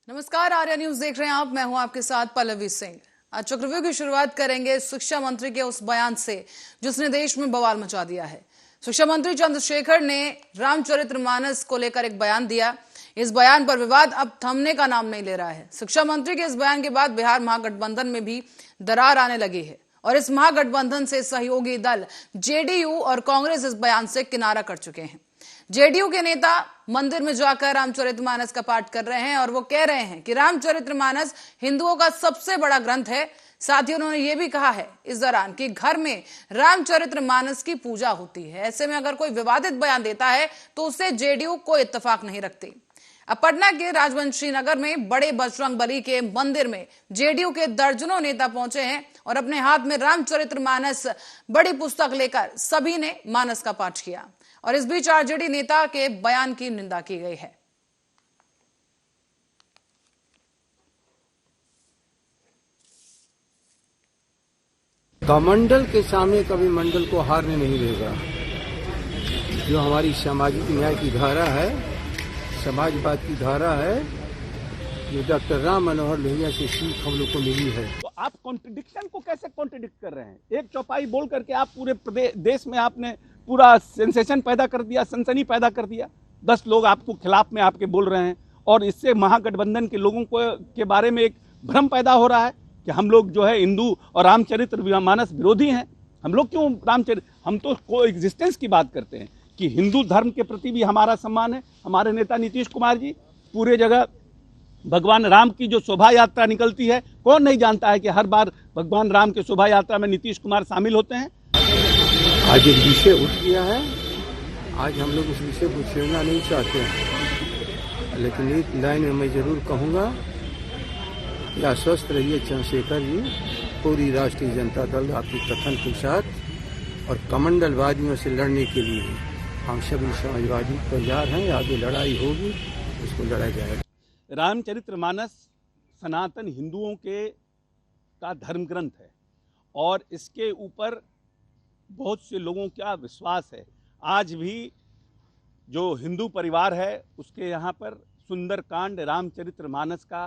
नमस्कार, आर्या न्यूज देख रहे हैं आप। मैं हूं आपके साथ पल्लवी सिंह। आज चक्रव्यूह की शुरुआत करेंगे शिक्षा मंत्री के उस बयान से जिसने देश में बवाल मचा दिया है। शिक्षा मंत्री चंद्रशेखर ने रामचरितमानस को लेकर एक बयान दिया। इस बयान पर विवाद अब थमने का नाम नहीं ले रहा है। शिक्षा मंत्री के इस बयान के बाद बिहार महागठबंधन में भी दरार आने लगी है और इस महागठबंधन से सहयोगी दल जेडीयू और कांग्रेस इस बयान से किनारा कर चुके हैं। जेडीयू के नेता मंदिर में जाकर रामचरितमानस का पाठ कर रहे हैं और वो कह रहे हैं कि रामचरितमानस हिंदुओं का सबसे बड़ा ग्रंथ है। साथ ही उन्होंने ये भी कहा है इस दौरान कि घर में रामचरितमानस की पूजा होती है। ऐसे में अगर कोई विवादित बयान देता है तो उससे जेडीयू कोई इत्तेफाक नहीं रखती। अब पटना के राजवंशी नगर में बड़े बजरंगबली के मंदिर में जेडीयू के दर्जनों नेता पहुंचे हैं और अपने हाथ में रामचरितमानस बड़ी पुस्तक लेकर सभी ने मानस का पाठ किया। और इस बीच आरजेडी नेता के बयान की निंदा की गई है। कमंडल के सामने कभी मंडल को हारने नहीं देगा। जो हमारी सामाजिक न्याय की धारा है, समाजवाद की धारा है, जो डॉक्टर राम मनोहर लोहिया से सीख हम लोग को मिली है। तो आप कॉन्ट्रडिक्शन को कैसे कॉन्ट्रडिक्ट कर रहे हैं? एक चौपाई बोल करके आप पूरे देश में आपने पूरा सेंसेशन पैदा कर दिया, सनसनी पैदा कर दिया। 10 लोग आपको खिलाफ में आपके बोल रहे हैं और इससे महागठबंधन के लोगों को के बारे में एक भ्रम पैदा हो रहा है कि हम लोग जो है हिंदू और रामचरितमानस विरोधी हैं। हम लोग क्यों हम तो को एग्जिस्टेंस की बात करते हैं कि हिंदू धर्म के प्रति भी हमारा सम्मान है। हमारे नेता नीतीश कुमार जी पूरे जगह भगवान राम की जो शोभा यात्रा निकलती है, कौन नहीं जानता है कि हर बार भगवान राम के शोभा यात्रा में नीतीश कुमार शामिल होते हैं। आज एक विषय उठ गया है। आज हम लोग उस विषय को छेड़ना नहीं चाहते हैं, लेकिन एक लाइन में मैं जरूर कहूँगा कि आश्वस्त रहिए चंद्रशेखर जी, पूरी राष्ट्रीय जनता दल आपके कथन के साथ और कमंडलवादियों से लड़ने के लिए हम सभी समाजवादी तैयार हैं। आगे लड़ाई होगी, उसको लड़ा जाएगा। रामचरितमानस सनातन हिंदुओं का धर्म ग्रंथ है और इसके ऊपर बहुत से लोगों का विश्वास है। आज भी जो हिंदू परिवार है उसके यहाँ पर सुंदरकांड रामचरितमानस का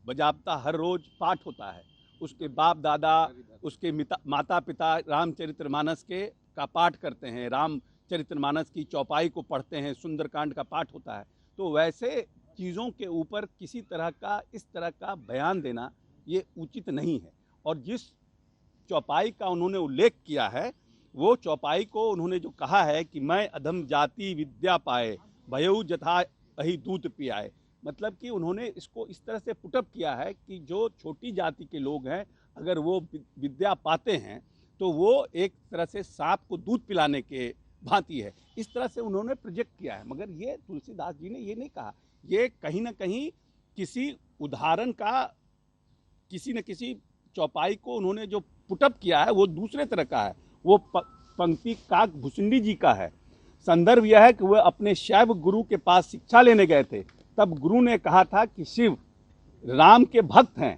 बजाबता हर रोज पाठ होता है। उसके बाप दादा, उसके माता पिता रामचरितमानस का पाठ करते हैं, रामचरितमानस की चौपाई को पढ़ते हैं, सुंदरकांड का पाठ होता है। तो वैसे चीज़ों के ऊपर किसी तरह का इस तरह का बयान देना ये उचित नहीं है। और जिस चौपाई का उन्होंने उल्लेख किया है, वो चौपाई को उन्होंने जो कहा है कि मैं अधम जाति विद्या पाए, भयउ जथा अहि दूध पियाए, मतलब कि उन्होंने इसको इस तरह से पुटअप किया है कि जो छोटी जाति के लोग हैं अगर वो विद्या पाते हैं तो वो एक तरह से सांप को दूध पिलाने के भांति है। इस तरह से उन्होंने प्रोजेक्ट किया है। मगर ये तुलसीदास जी ने ये नहीं कहा। ये कहीं ना कहीं किसी उदाहरण का, किसी न किसी चौपाई को उन्होंने जो पुटअप किया है वो दूसरे तरह का है। वो पंक्ति काक भुसुंडी जी का है। संदर्भ यह है कि वह अपने शैव गुरु के पास शिक्षा लेने गए थे। तब गुरु ने कहा था कि शिव राम के भक्त हैं।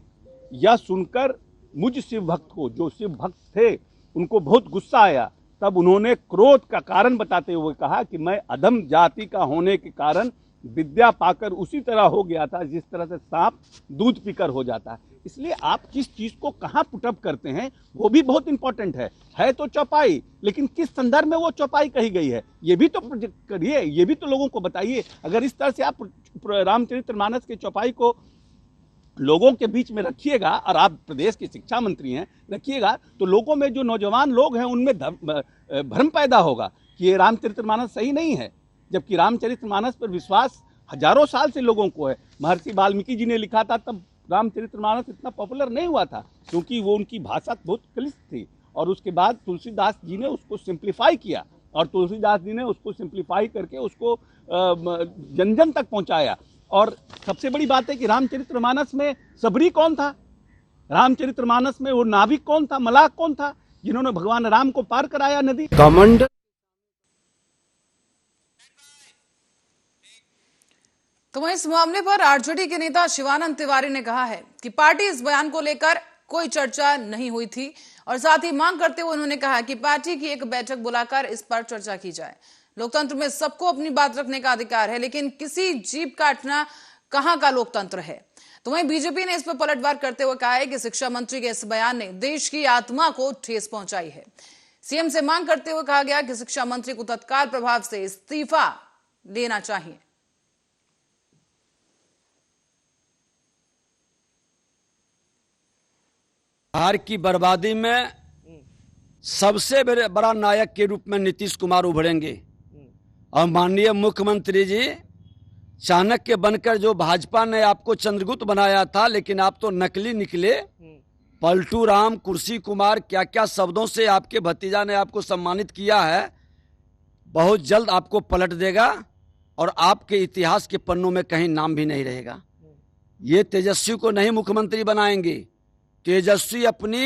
यह सुनकर मुझ शिव भक्त को, जो शिव भक्त थे, उनको बहुत गुस्सा आया। तब उन्होंने क्रोध का कारण बताते हुए कहा कि मैं अधम जाति का होने के कारण विद्या पाकर उसी तरह हो गया था जिस तरह से सांप दूध पीकर हो जाता है। इसलिए आप किस चीज को कहाँ पुटअप करते हैं वो भी बहुत इंपॉर्टेंट है तो चौपाई, लेकिन किस संदर्भ में वो चौपाई कही गई है ये भी तो प्रोजेक्ट करिए, ये भी तो लोगों को बताइए। अगर इस तरह से आप रामचरितमानस के चौपाई को लोगों के बीच में रखिएगा और आप प्रदेश के शिक्षा मंत्री हैं, रखिएगा, तो लोगों में जो नौजवान लोग हैं उनमें भ्रम पैदा होगा कि ये रामचरितमानस सही नहीं है, जबकि रामचरितमानस पर विश्वास हजारों साल से लोगों को है। महर्षि वाल्मीकि जी ने लिखा था तब रामचरितमानस इतना पॉपुलर नहीं हुआ था क्योंकि वो उनकी भाषा बहुत क्लिष्ट थी। और उसके बाद तुलसीदास जी ने उसको सिंप्लीफाई किया और तुलसीदास जी ने उसको सिंप्लीफाई करके उसको जन जन तक पहुंचाया। और सबसे बड़ी बात है कि रामचरितमानस में सबरी कौन था? रामचरितमानस में वो नाविक कौन था, मलाह कौन था जिन्होंने भगवान राम को पार कराया नदी? कमंडल। तो वहीं इस मामले पर आरजेडी के नेता शिवानंद तिवारी ने कहा है कि पार्टी इस बयान को लेकर कोई चर्चा नहीं हुई थी और साथ ही मांग करते हुए उन्होंने कहा कि पार्टी की एक बैठक बुलाकर इस पर चर्चा की जाए। लोकतंत्र में सबको अपनी बात रखने का अधिकार है, लेकिन किसी जीभ काटना कहां का लोकतंत्र है। तो वहीं बीजेपी ने इस पर पलटवार करते हुए कहा है कि शिक्षा मंत्री के इस बयान ने देश की आत्मा को ठेस पहुंचाई है। सीएम से मांग करते हुए कहा गया कि शिक्षा मंत्री को तत्काल प्रभाव से इस्तीफा देना चाहिए। बिहार की बर्बादी में सबसे बड़ा नायक के रूप में नीतीश कुमार उभरेंगे और माननीय मुख्यमंत्री जी चाणक्य बनकर जो भाजपा ने आपको चंद्रगुप्त बनाया था, लेकिन आप तो नकली निकले। पलटू राम, कुर्सी कुमार, क्या क्या शब्दों से आपके भतीजा ने आपको सम्मानित किया है। बहुत जल्द आपको पलट देगा और आपके इतिहास के पन्नों में कहीं नाम भी नहीं रहेगा। ये तेजस्वी को नहीं मुख्यमंत्री बनाएंगे। तेजस्वी अपनी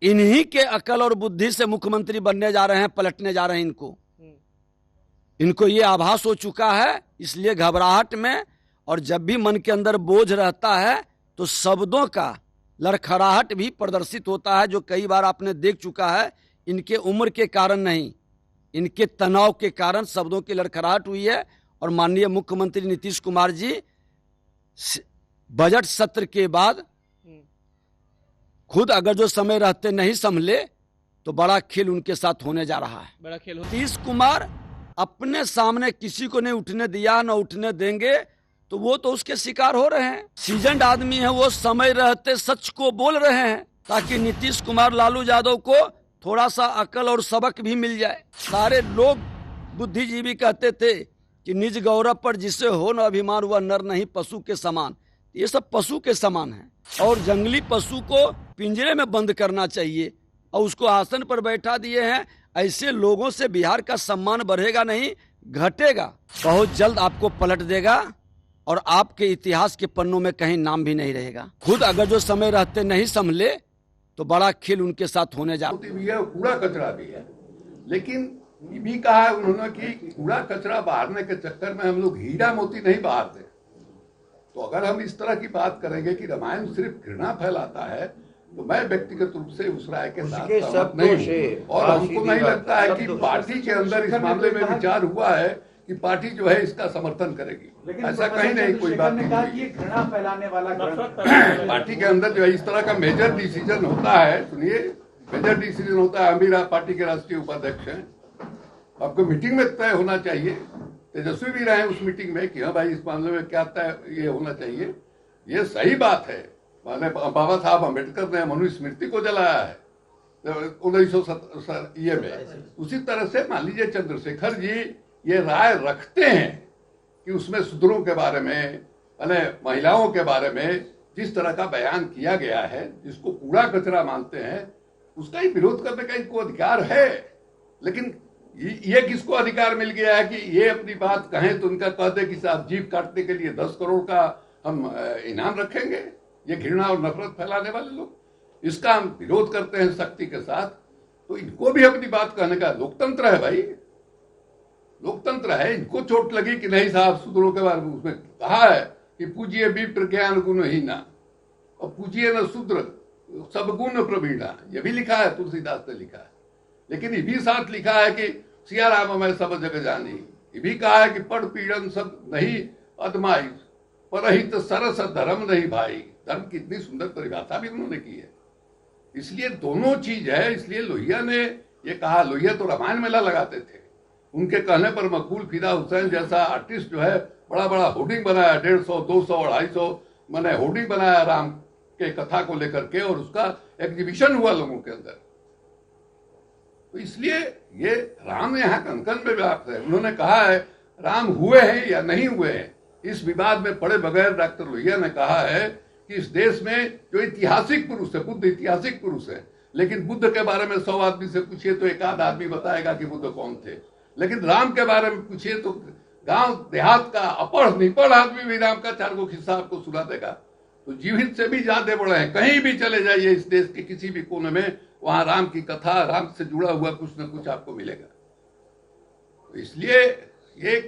इन्हीं के अकल और बुद्धि से मुख्यमंत्री बनने जा रहे हैं, पलटने जा रहे हैं। इनको ये आभास हो चुका है, इसलिए घबराहट में और जब भी मन के अंदर बोझ रहता है तो शब्दों का लड़खड़ाहट भी प्रदर्शित होता है, जो कई बार आपने देख चुका है। इनके उम्र के कारण नहीं, इनके तनाव के कारण शब्दों की लड़खड़ाहट हुई है। और माननीय मुख्यमंत्री नीतीश कुमार जी बजट सत्र के बाद खुद अगर जो समय रहते नहीं संभले तो बड़ा खेल उनके साथ होने जा रहा है। बड़ा खेल नीतीश कुमार अपने सामने किसी को नहीं उठने दिया, न उठने देंगे, तो वो तो उसके शिकार हो रहे हैं। सीजन्ड आदमी है, वो समय रहते सच को बोल रहे हैं ताकि नीतीश कुमार, लालू यादव को थोड़ा सा अकल और सबक भी मिल जाए। सारे लोग बुद्धिजीवी कहते थे कि निज गौरव पर जिसे हो न अभिमान वह नर नहीं पशु के समान। ये सब पशु के समान है और जंगली पशु को पिंजरे में बंद करना चाहिए और उसको आसन पर बैठा दिए हैं। ऐसे लोगों से बिहार का सम्मान बढ़ेगा नहीं, घटेगा। बहुत जल्द आपको पलट देगा और आपके इतिहास के पन्नों में कहीं नाम भी नहीं रहेगा। खुद अगर जो समय रहते नहीं संभले तो बड़ा खेल उनके साथ होने जा भी है, कूड़ा कचरा भी है। लेकिन ये भी कहा है उन्होंने कि कूड़ा कचरा बहारने के चक्कर में हम लोग हीरा मोती नहीं बहारते। तो अगर हम इस तरह की बात करेंगे कि रामायण सिर्फ घृणा फैलाता है, तो मैं व्यक्तिगत रूप से उस राय के साथ सहमत नहीं हूं। और हमको नहीं लगता है कि पार्टी के अंदर इस मामले में विचार हुआ है कि पार्टी जो है इसका समर्थन करेगी। ऐसा कहीं नहीं, कोई बात नहीं। घृणा फैलाने वाला पार्टी के अंदर जो है इस तरह का मेजर डिसीजन होता है। सुनिए, मेजर डिसीजन होता है। अमीरा पार्टी के राष्ट्रीय उपाध्यक्ष हैं, आपको मीटिंग में तय होना चाहिए। तेजस्वी भी रहे उस मीटिंग में कि हाँ भाई इस मामले में क्या तय ये होना चाहिए। ये सही बात है। माने बाबा साहब अम्बेडकर ने मनुस्मृति को जलाया है 1970 में। उसी तरह से मान लीजिए चंद्रशेखर जी ये राय रखते हैं कि उसमें शूद्रों के बारे में, माने महिलाओं के बारे में जिस तरह का बयान किया गया है, जिसको कूड़ा कचरा मानते हैं, उसका ही विरोध करने का इनको अधिकार है। लेकिन ये किसको अधिकार मिल गया है कि ये अपनी बात कहें तो उनका कह दे कि साहब जीभ काटने के लिए 10 करोड़ का हम इनाम रखेंगे। ये घृणा और नफरत फैलाने वाले लोग, इसका हम विरोध करते हैं शक्ति के साथ। तो इनको भी अपनी बात कहने का लोकतंत्र है भाई, लोकतंत्र है। इनको चोट लगी कि नहीं साहब शूद्रों के बारे में उसमें कहा है कि पूजिए विप्र ज्ञान गुण हीना और पूजिए न शूद्र सब गुण प्रवीणा। ये भी लिखा है, तुलसीदास ने लिखा है। लेकिन ये भी साथ लिखा है कि सिया राम मैं सब जग जानी। ये भी कहा है कि पढ़ पीड़न सब नहीं अदमाई, परहित सरस धर्म नहीं भाई। धर्म की इतनी सुंदर परिभाषा भी उन्होंने की है। इसलिए दोनों चीज है। इसलिए लोहिया ने ये कहा, लोहिया तो रामायण मेला लगाते थे, उनके कहने पर मकबूल फिदा हुसैन जैसा आर्टिस्ट जो है बड़ा बड़ा होर्डिंग बनाया, 150, 200, 250 मैंने होर्डिंग बनाया राम के कथा को लेकर के, और उसका एग्जीबिशन हुआ लोगों के अंदर। तो इसलिए ये राम यहाँ कनकन में व्याप्त है। उन्होंने कहा है राम हुए हैं या नहीं हुए हैं, इस विवाद में पड़े बगैर डॉक्टर लोहिया ने कहा है कि इस देश में जो ऐतिहासिक पुरुष है, बुद्ध ऐतिहासिक पुरुष है, लेकिन बुद्ध के बारे में 100 आदमी से पूछिए तो एक आध आदमी बताएगा कि बुद्ध कौन थे। लेकिन राम के बारे में पूछिए तो गांव देहात का अपढ़ निपढ़ आदमी भी राम का 4 गो किस्सा आपको सुना देगा। तो जीवित से भी ज्यादा बड़े हैं। कहीं भी चले जाइए इस देश के किसी भी कोने में, वहां राम की कथा, राम से जुड़ा हुआ कुछ न कुछ आपको मिलेगा। तो इसलिए ये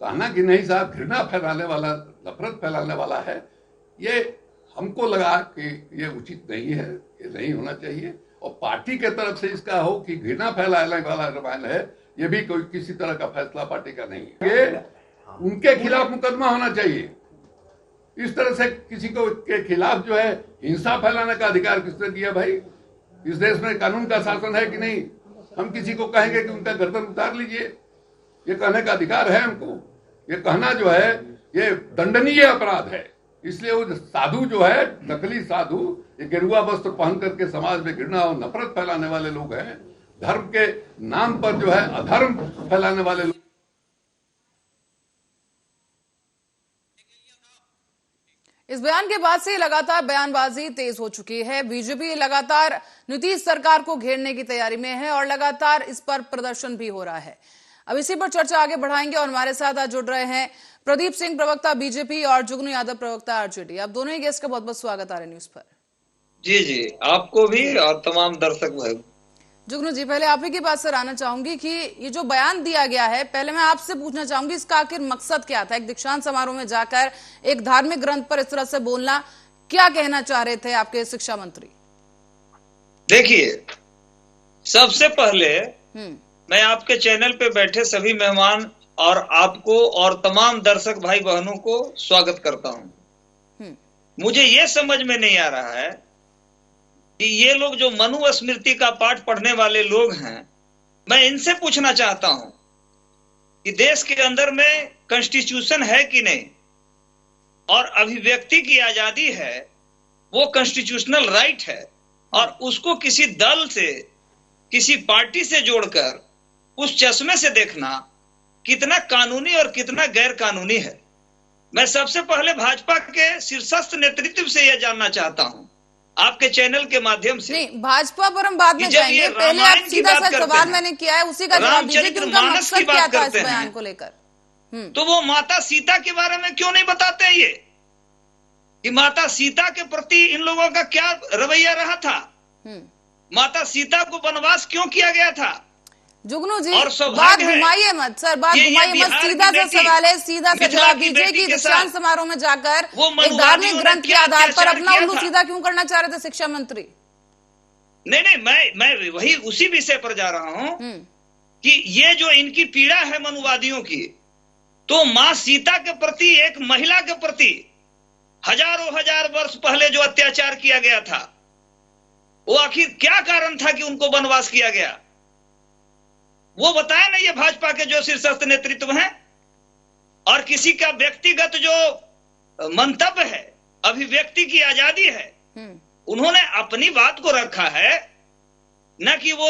कहना कि नहीं साहब घृणा फैलाने वाला, नफरत फैलाने वाला है, ये हमको लगा कि ये उचित नहीं है, ये नहीं होना चाहिए। और पार्टी के तरफ से इसका हो कि घृणा फैलाने वाला रामायण है, ये भी कोई किसी तरह का फैसला पार्टी का नहीं है। ये उनके खिलाफ मुकदमा होना चाहिए। इस तरह से किसी को के खिलाफ जो है हिंसा फैलाने का अधिकार किसने दिया भाई? इस देश में कानून का शासन है कि नहीं? हम किसी को कहेंगे कि उनका गर्दन उतार लीजिए, ये कहने का अधिकार है हमको? ये कहना जो है ये दंडनीय अपराध है। इसलिए वो साधु जो है, नकली साधु, ये गेरुआ वस्त्र पहन करके समाज में घृणा और नफरत फैलाने वाले लोग हैं, धर्म के नाम पर जो है अधर्म फैलाने वाले लोग। इस बयान के बाद से लगातार बयानबाजी तेज हो चुकी है। बीजेपी लगातार नीतीश सरकार को घेरने की तैयारी में है और लगातार इस पर प्रदर्शन भी हो रहा है। अब इसी पर चर्चा आगे बढ़ाएंगे और हमारे साथ आज जुड़ रहे हैं प्रदीप सिंह, प्रवक्ता बीजेपी, और जुगनू यादव, प्रवक्ता आरजेडी। आप दोनों ही गेस्ट का बहुत बहुत स्वागत आर्य न्यूज पर। जी, आपको भी और तमाम दर्शक भाई। जुगनू जी, पहले आप ही की बात से आना चाहूंगी कि ये जो बयान दिया गया है, पहले मैं आपसे पूछना चाहूंगी इसका आखिर मकसद क्या था? एक दीक्षांत समारोह में जाकर एक धार्मिक ग्रंथ पर इस तरह से बोलना, क्या कहना चाह रहे थे आपके शिक्षा मंत्री? देखिए, सबसे पहले मैं आपके चैनल पे बैठे सभी मेहमान और आपको और तमाम दर्शक भाई बहनों को स्वागत करता हूं। मुझे ये समझ में नहीं आ रहा है कि ये लोग जो मनुस्मृति का पाठ पढ़ने वाले लोग हैं, मैं इनसे पूछना चाहता हूं कि देश के अंदर में कॉन्स्टिट्यूशन है कि नहीं, और अभिव्यक्ति की आजादी है, वो कॉन्स्टिट्यूशनल राइट है, और उसको किसी दल से, किसी पार्टी से जोड़कर उस चश्मे से देखना कितना कानूनी और कितना गैर कानूनी है। मैं सबसे पहले भाजपा के शीर्षस्थ नेतृत्व से यह जानना चाहता हूं आपके चैनल के माध्यम से। नहीं, भाजपा पर हम बाद में जाएंगे, पहले आप सीधा सा सवाल मैंने किया है उसी का जवाब दीजिए कि उनका मकसद क्या था इस बयान को लेकर। तो वो माता सीता के बारे में क्यों नहीं बताते हैं ये, कि माता सीता के प्रति इन लोगों का क्या रवैया रहा था? माता सीता को वनवास क्यों किया गया था? जुगनू जी, बात घुमाइए मत सर, बात घुमाइए मत, सीधा सा सवाल है, सीधा सा जवाब दीजिए कि दीक्षांत समारोह में जाकर एक धार्मिक ग्रंथ के आधार पर अपना उल्लू सीधा क्यों करना चाह रहे थे शिक्षा मंत्री? नहीं, मैं वही उसी विषय पर जा रहा हूं कि ये जो इनकी पीड़ा है मनुवादियों की, तो मां सीता के प्रति, एक महिला के प्रति हजारों हजार वर्ष पहले जो अत्याचार किया गया था, वो आखिर क्या कारण था कि उनको वनवास किया गया? वो बताया ना ये भाजपा के जो शीर्षस्थ नेतृत्व हैं। और किसी का व्यक्तिगत जो मंतव्य है, अभिव्यक्ति की आजादी है, उन्होंने अपनी बात को रखा है, न कि वो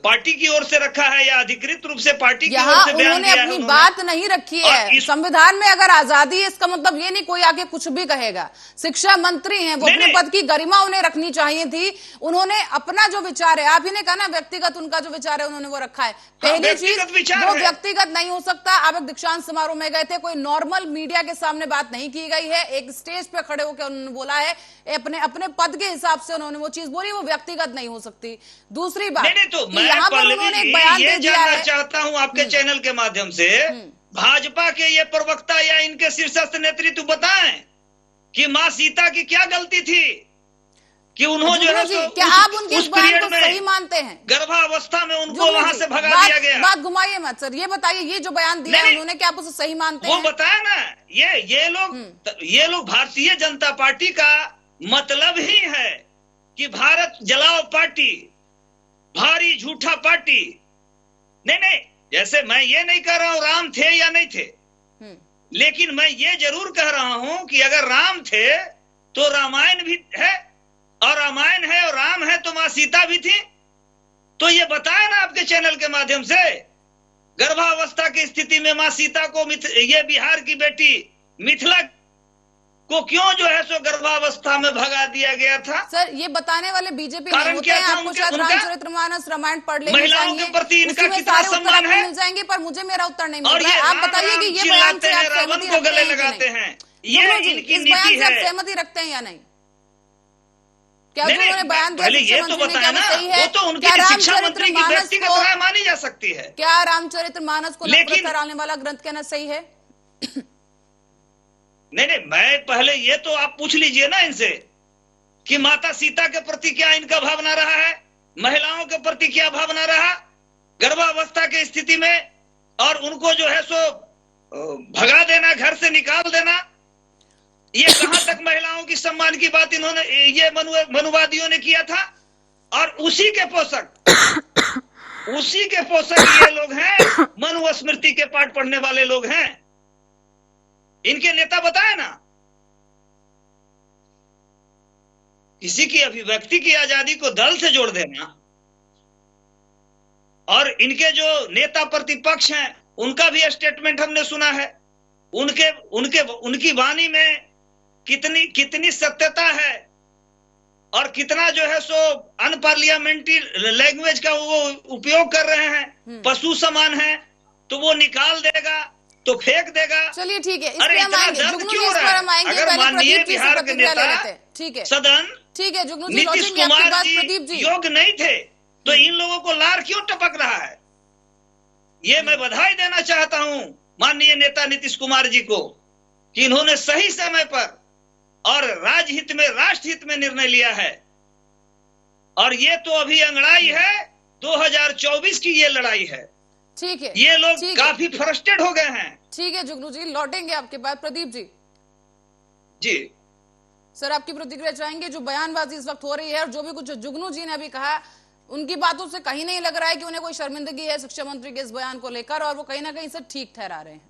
पार्टी की ओर से रखा है या अधिकृत रूप से पार्टी की ओर से बयान दिया है। अपनी बात नहीं रखी है। संविधान में अगर आजादी है, इसका मतलब ये नहीं कोई आके कुछ भी कहेगा। शिक्षा मंत्री हैं, वो अपने पद की गरिमा उन्हें रखनी चाहिए थी। उन्होंने अपना जो विचार है, आप ही ने कहा ना व्यक्तिगत उनका जो विचार है उन्होंने वो रखा है। पहली चीज, वो व्यक्तिगत नहीं हो सकता। आप एक दीक्षांत समारोह में गए थे, कोई नॉर्मल मीडिया के सामने बात नहीं की गई है, एक स्टेज पे खड़े होकर उन्होंने बोला है, अपने पद के हिसाब से उन्होंने वो चीज बोली, वो व्यक्तिगत नहीं हो सकती। दूसरी बात, नहीं, तो मैं यहाँ पर उन्होंने एक बयान दे दिया है। चाहता हूं आपके चैनल के माध्यम से भाजपा के ये प्रवक्ता या इनके शीर्षस्थ नेतृत्व बताएं कि मां सीता की क्या गलती थी कि उन्होंने जो है क्या आप उनके इस बयान को सही मानते हैं? गर्भावस्था में उनको वहां से भगा दिया गया। बात घुमाइए मत सर, ये बताइए ये जो बयान दिया है उन्होंने, क्या आप उसे सही मानते हैं? वो बताया ना, ये लोग भारतीय जनता पार्टी का मतलब ही है कि भारत जलाओ पार्टी, भारी झूठा पार्टी। नहीं, जैसे मैं ये नहीं कह रहा हूं राम थे या नहीं थे, लेकिन मैं ये जरूर कह रहा हूं कि अगर राम थे तो रामायण भी है, और रामायण है और राम है तो मां सीता भी थी। तो ये बताया ना आपके चैनल के माध्यम से, गर्भावस्था की स्थिति में मां सीता को ये बिहार की बेटी मिथिला को क्यों जो है सो गर्भावस्था में भगा दिया गया था? सर, ये बताने वाले बीजेपी नहीं होते हैं। आपको शायद रामचरितमानस रामायण पढ़ लेनी महिलाओं के प्रति इनका कितना सम्मान है मिल जाएंगे, पर मुझे मेरा उत्तर नहीं मिल रहा है। आप बताइए कि ये बयान से आप सहमति गले लगाते हैं, ये इनकी नीति है। आप सहमति रखते हैं या नहीं? क्या उन्होंने बयान दिया ये तो बताया ना, वो तो उनकी शिक्षा मंत्री की व्यक्तिगत राय मानी जा सकती है। क्या रामचरितमानस को नफरत फैलाने वाला ग्रंथ कहना सही है? नहीं, मैं पहले ये तो आप पूछ लीजिए ना इनसे कि माता सीता के प्रति क्या इनका भावना रहा है, महिलाओं के प्रति क्या भावना रहा गर्भावस्था की स्थिति में, और उनको जो है सो भगा देना, घर से निकाल देना। ये कहां तक महिलाओं की सम्मान की बात इन्होंने, ये मनुवादियों ने किया था। और उसी के पोषक ये लोग हैं, मनुस्मृति के पाठ पढ़ने वाले लोग हैं। इनके नेता बताए ना, किसी की अभिव्यक्ति की आजादी को दल से जोड़ देना। और इनके जो नेता प्रतिपक्ष हैं उनका भी स्टेटमेंट हमने सुना है। उनकी वाणी में कितनी सत्यता है और कितना जो है सो अनपार्लियामेंट्री लैंग्वेज का वो उपयोग कर रहे हैं। पशु समान है तो वो निकाल देगा तो फेंक देगा। चलिए ठीक है, अरे इतना दर्द क्यों रहा है? अगर माननीय बिहार के नेता ठीक है सदन ठीक है जुगनू जी, नीतीश लौटेंगे आपके कुमार बाद। जी प्रदीप जी योग्य नहीं थे तो इन लोगों को लार क्यों टपक रहा है? ये मैं बधाई देना चाहता हूं माननीय नेता नीतीश कुमार जी को कि इन्होंने सही समय पर और राजहित में, राष्ट्रहित में निर्णय लिया है। और ये तो अभी अंगड़ाई है, 2024 की ये लड़ाई है। ठीक है, ये लोग ठीक काफी फ्रस्ट्रेट हो गए हैं। ठीक है जुगनू जी, लौटेंगे आपके बाद। प्रदीप जी जी सर, आपकी प्रतिक्रिया चाहेंगे? जो बयानबाजी इस वक्त हो रही है और जो भी कुछ जुगनू जी ने अभी कहा, उनकी बातों से कहीं नहीं लग रहा है कि उन्हें कोई शर्मिंदगी है शिक्षा मंत्री के इस बयान को लेकर, और वो कहीं ना कहीं से ठीक ठहरा रहे हैं।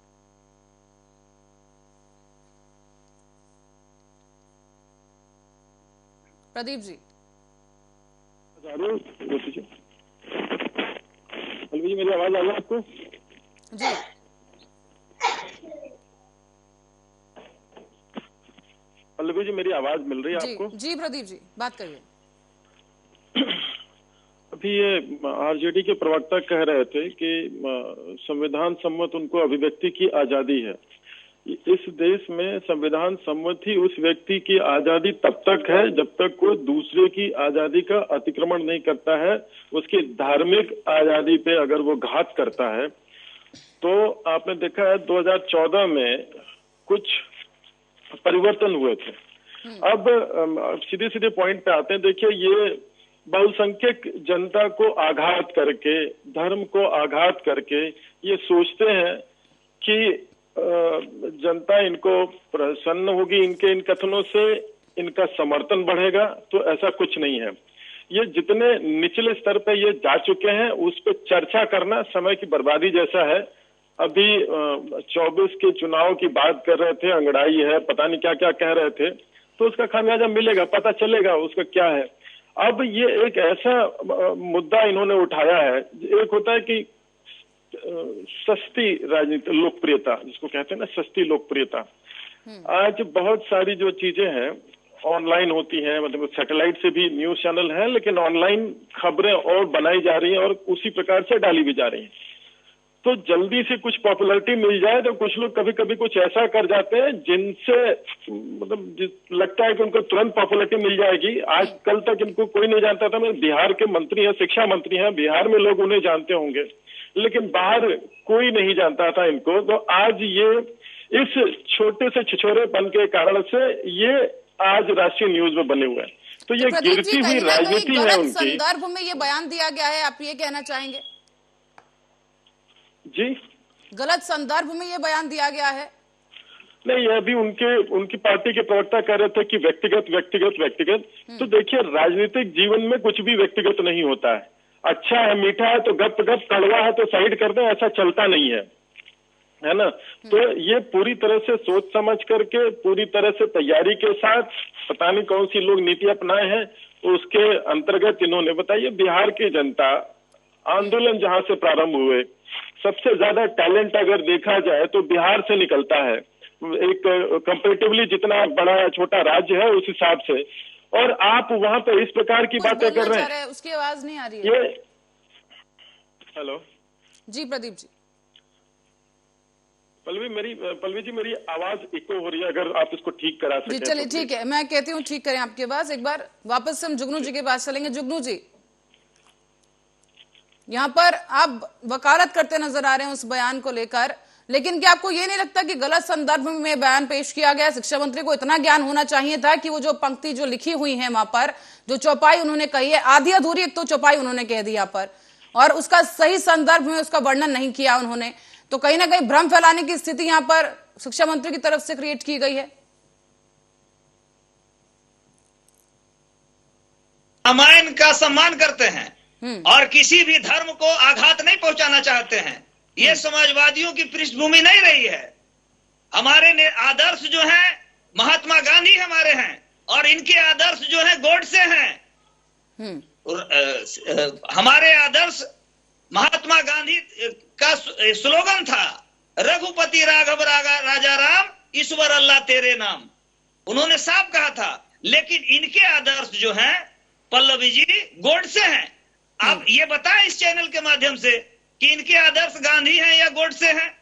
प्रदीप जी मेरी आवाज आ रही है आपको? जी पल्लवी जी, मेरी आवाज मिल रही है जी, आपको? जी प्रदीप जी बात करिए। अभी ये आरजेडी के प्रवक्ता कह रहे थे कि संविधान सम्मत उनको अभिव्यक्ति की आजादी है। इस देश में संविधान सम्मत ही उस व्यक्ति की आजादी तब तक है जब तक कोई दूसरे की आजादी का अतिक्रमण नहीं करता है। उसकी धार्मिक आजादी पे अगर वो घात करता है तो आपने देखा है 2014 में कुछ परिवर्तन हुए थे। अब सीधे सीधे पॉइंट पे आते हैं। देखिए, ये बहुसंख्यक जनता को आघात करके, धर्म को आघात करके ये सोचते हैं कि जनता इनको प्रसन्न होगी, इनके इन कथनों से इनका समर्थन बढ़ेगा। तो ऐसा कुछ नहीं है। ये जितने निचले स्तर पे ये जा चुके हैं उस पे चर्चा करना समय की बर्बादी जैसा है। अभी 24 के चुनाव की बात कर रहे थे, अंगड़ाई है, पता नहीं क्या क्या कह रहे थे, तो उसका खामियाजा मिलेगा, पता चलेगा उसका क्या है। अब ये एक ऐसा मुद्दा इन्होंने उठाया है, एक होता है कि सस्ती राजनीति, लोकप्रियता जिसको कहते हैं ना, सस्ती लोकप्रियता। आज बहुत सारी जो चीजें हैं ऑनलाइन होती हैं, मतलब सैटेलाइट से भी न्यूज चैनल है, लेकिन ऑनलाइन खबरें और बनाई जा रही हैं और उसी प्रकार से डाली भी जा रही हैं। तो जल्दी से कुछ पॉपुलैरिटी मिल जाए तो कुछ लोग कभी कभी कुछ ऐसा कर जाते हैं जिनसे मतलब लगता है कि उनको तुरंत पॉपुलैरिटी मिल जाएगी। आज कल तक इनको कोई नहीं जानता था। मैं बिहार के मंत्री हैं, शिक्षा मंत्री हैं, बिहार में लोग उन्हें जानते होंगे, लेकिन बाहर कोई नहीं जानता था इनको। तो आज ये इस छोटे से छिछोरेपन के कारण से ये आज राष्ट्रीय न्यूज में बने हुए हैं। तो ये गिरती हुई राजनीति है उनकी। संदर्भ में ये बयान दिया गया है, आप ये कहना चाहेंगे? जी, गलत संदर्भ में ये बयान दिया गया है? नहीं, अभी उनकी पार्टी के प्रवक्ता कह रहे थे कि व्यक्तिगत। तो देखिए, राजनीतिक जीवन में कुछ भी व्यक्तिगत नहीं होता है। अच्छा है, मीठा है तो गप, कड़वा है तो साइड कर दे, ऐसा चलता नहीं है ना। तो ये पूरी तरह से सोच समझ करके, पूरी तरह से तैयारी के साथ, पता नहीं कौन सी लोग नीति अपनाए हैं, उसके अंतर्गत इन्होंने बताइए। बिहार की जनता, आंदोलन जहां से प्रारंभ हुए, सबसे ज्यादा टैलेंट अगर देखा जाए तो बिहार से निकलता है, एक कंपैरेटिवली जितना बड़ा छोटा राज्य है उस हिसाब से। और आप वहां पर इस प्रकार की बातें कर रहे हैं। उसकी आवाज नहीं आ रही है। ये हेलो जी प्रदीप जी। पल्लवी जी, मेरी आवाज इको हो रही है, अगर आप इसको ठीक करा सकें। जी चलिए ठीक है, मैं कहती हूँ ठीक करें आपकी आवाज। एक बार वापस से हम जुगनू जी के पास चलेंगे। जुगनू जी, यहाँ पर आप वकालत करते नजर आ रहे हैं उस बयान को लेकर, लेकिन क्या आपको ये नहीं लगता कि गलत संदर्भ में बयान पेश किया गया? शिक्षा मंत्री को इतना ज्ञान होना चाहिए था कि वो जो पंक्ति जो लिखी हुई है वहां पर, जो चौपाई उन्होंने कही है, आधी अधूरी एक तो चौपाई उन्होंने कह दी यहाँ पर, और उसका सही संदर्भ में उसका वर्णन नहीं किया उन्होंने, तो कहीं ना कहीं भ्रम फैलाने की स्थिति यहाँ पर शिक्षा मंत्री की तरफ से क्रिएट की गई है। रामायण का सम्मान करते हैं और किसी भी धर्म को आघात नहीं पहुंचाना चाहते हैं। ये समाजवादियों की पृष्ठभूमि नहीं रही है। हमारे आदर्श जो है महात्मा गांधी हमारे हैं और इनके आदर्श जो है गोडसे हैं। हमारे आदर्श महात्मा गांधी का स्लोगन था रघुपति राघव राजा राम ईश्वर अल्लाह तेरे नाम। उन्होंने साफ कहा था। लेकिन इनके आदर्श जो हैं पल्लवी जी गोडसे हैं। आप ये बताएं इस चैनल के माध्यम से कि इनके आदर्श गांधी हैं या गोडसे हैं।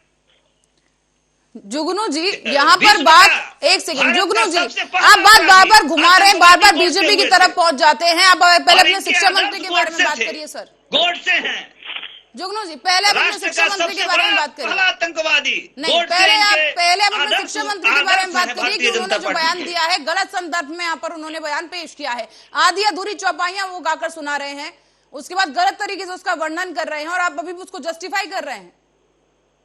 जुगनू जी यहाँ पर बात एक सेकंड, जुगनू जी आप बात बार बार घुमा रहे हैं, बार बार बीजेपी की तरफ पहुंच जाते हैं। आप पहले अपने शिक्षा मंत्री के बारे में बात करिए सर। गोडसे हैं जुगनू जी, पहले अपने शिक्षा मंत्री के बारे में बात करिए। आतंकवादी नहीं, पहले आप अपने शिक्षा मंत्री के बारे में बात करिए कि उन्होंने जो बयान दिया है गलत संदर्भ में यहाँ पर उन्होंने बयान पेश किया है। आधी अधूरी चौपाइयां वो गाकर सुना रहे हैं, उसके बाद गलत तरीके से उसका वर्णन कर रहे हैं और आप अभी उसको जस्टिफाई कर रहे हैं।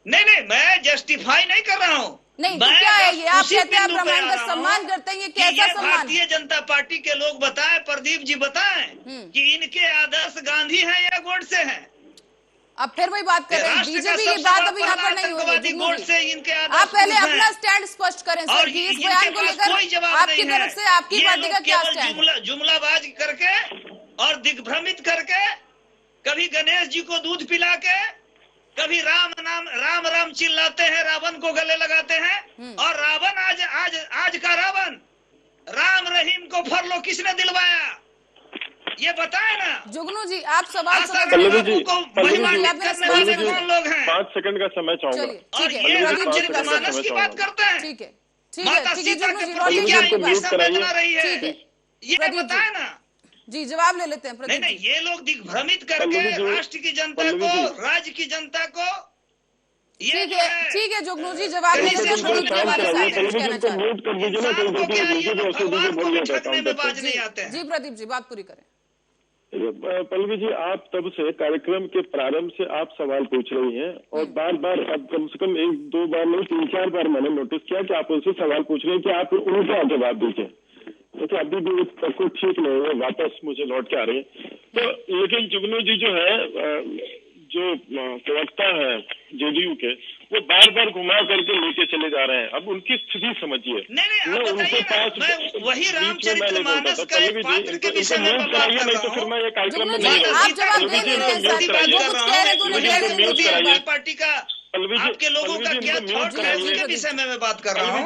नहीं, मैं जस्टिफाई नहीं कर रहा हूँ। नहीं तो क्या है ये? आप कहते हैं आप रामायण का सम्मान करते हैं, ये कैसा सम्मान? भारतीय जनता पार्टी के लोग बताएं, प्रदीप जी बताएं कि इनके आदर्श गांधी हैं या गोडसे हैं। अब फिर वही बात कर रहे हैं, बीजेपी की बात अभी यहाँ पर नहीं होगी। आप पहले अपना स्टैंड स्पष्ट करें सर कि इस बयान को लेकर आपकी तरफ से आपकी पार्टी का क्या स्टैंड है? जुमलाबाज करके और दिग्भ्रमित करके, कभी गणेश जी को दूध पिला के, कभी राम राम चिल्लाते हैं, रावण को गले लगाते हैं। और रावण आज का रावण राम रहीम को फरलो किसने दिलवाया ये बताए ना। जुगनू जी आप सवाल कौन लोग हैं? 5 सेकंड का समय चाहूंगा। और ये रामचरितमानस की बात करते हैं। ठीक है माता सीता के प्रति क्या बना रही है ये बताए ना जी। जवाब ले लेते हैं। नहीं, ये लोग दिग्भ्रमित करके राष्ट्र की जनता को, राज्य की जनता को, ठीक है जुगनू जी जवाब ले लेते हैं। प्रदीप के बारे में कुछ कहना चाहते हैं? जी प्रदीप जी बात पूरी करें। पल्लवी जी आप तब से कार्यक्रम के प्रारंभ से आप सवाल पूछ रही हैं और बार बार अब कम से कम 1-2 बार नहीं 3-4 बार मैंने नोटिस किया कि आप उनसे सवाल पूछ रहे हैं कि आप उनका जवाब दीजिए। देखिए अभी भी सबको ठीक नहीं है, वापस मुझे लौट के आ रही है। तो लेकिन जुगनू जी जो है जो प्रवक्ता है जेडीयू के, वो बार बार घुमा करके लेके चले जा रहे हैं। अब उनकी स्थिति समझिए। नहीं, उनके पास वही रामचरितमानस का एक पात्र के विषय में बात कर रहा हूं। नहीं तो फिर मैं ये कार्यक्रम में नहीं पार्टी का आपके लोगों का क्या थॉट है उसके विषय में मैं बात कर रहा हूँ।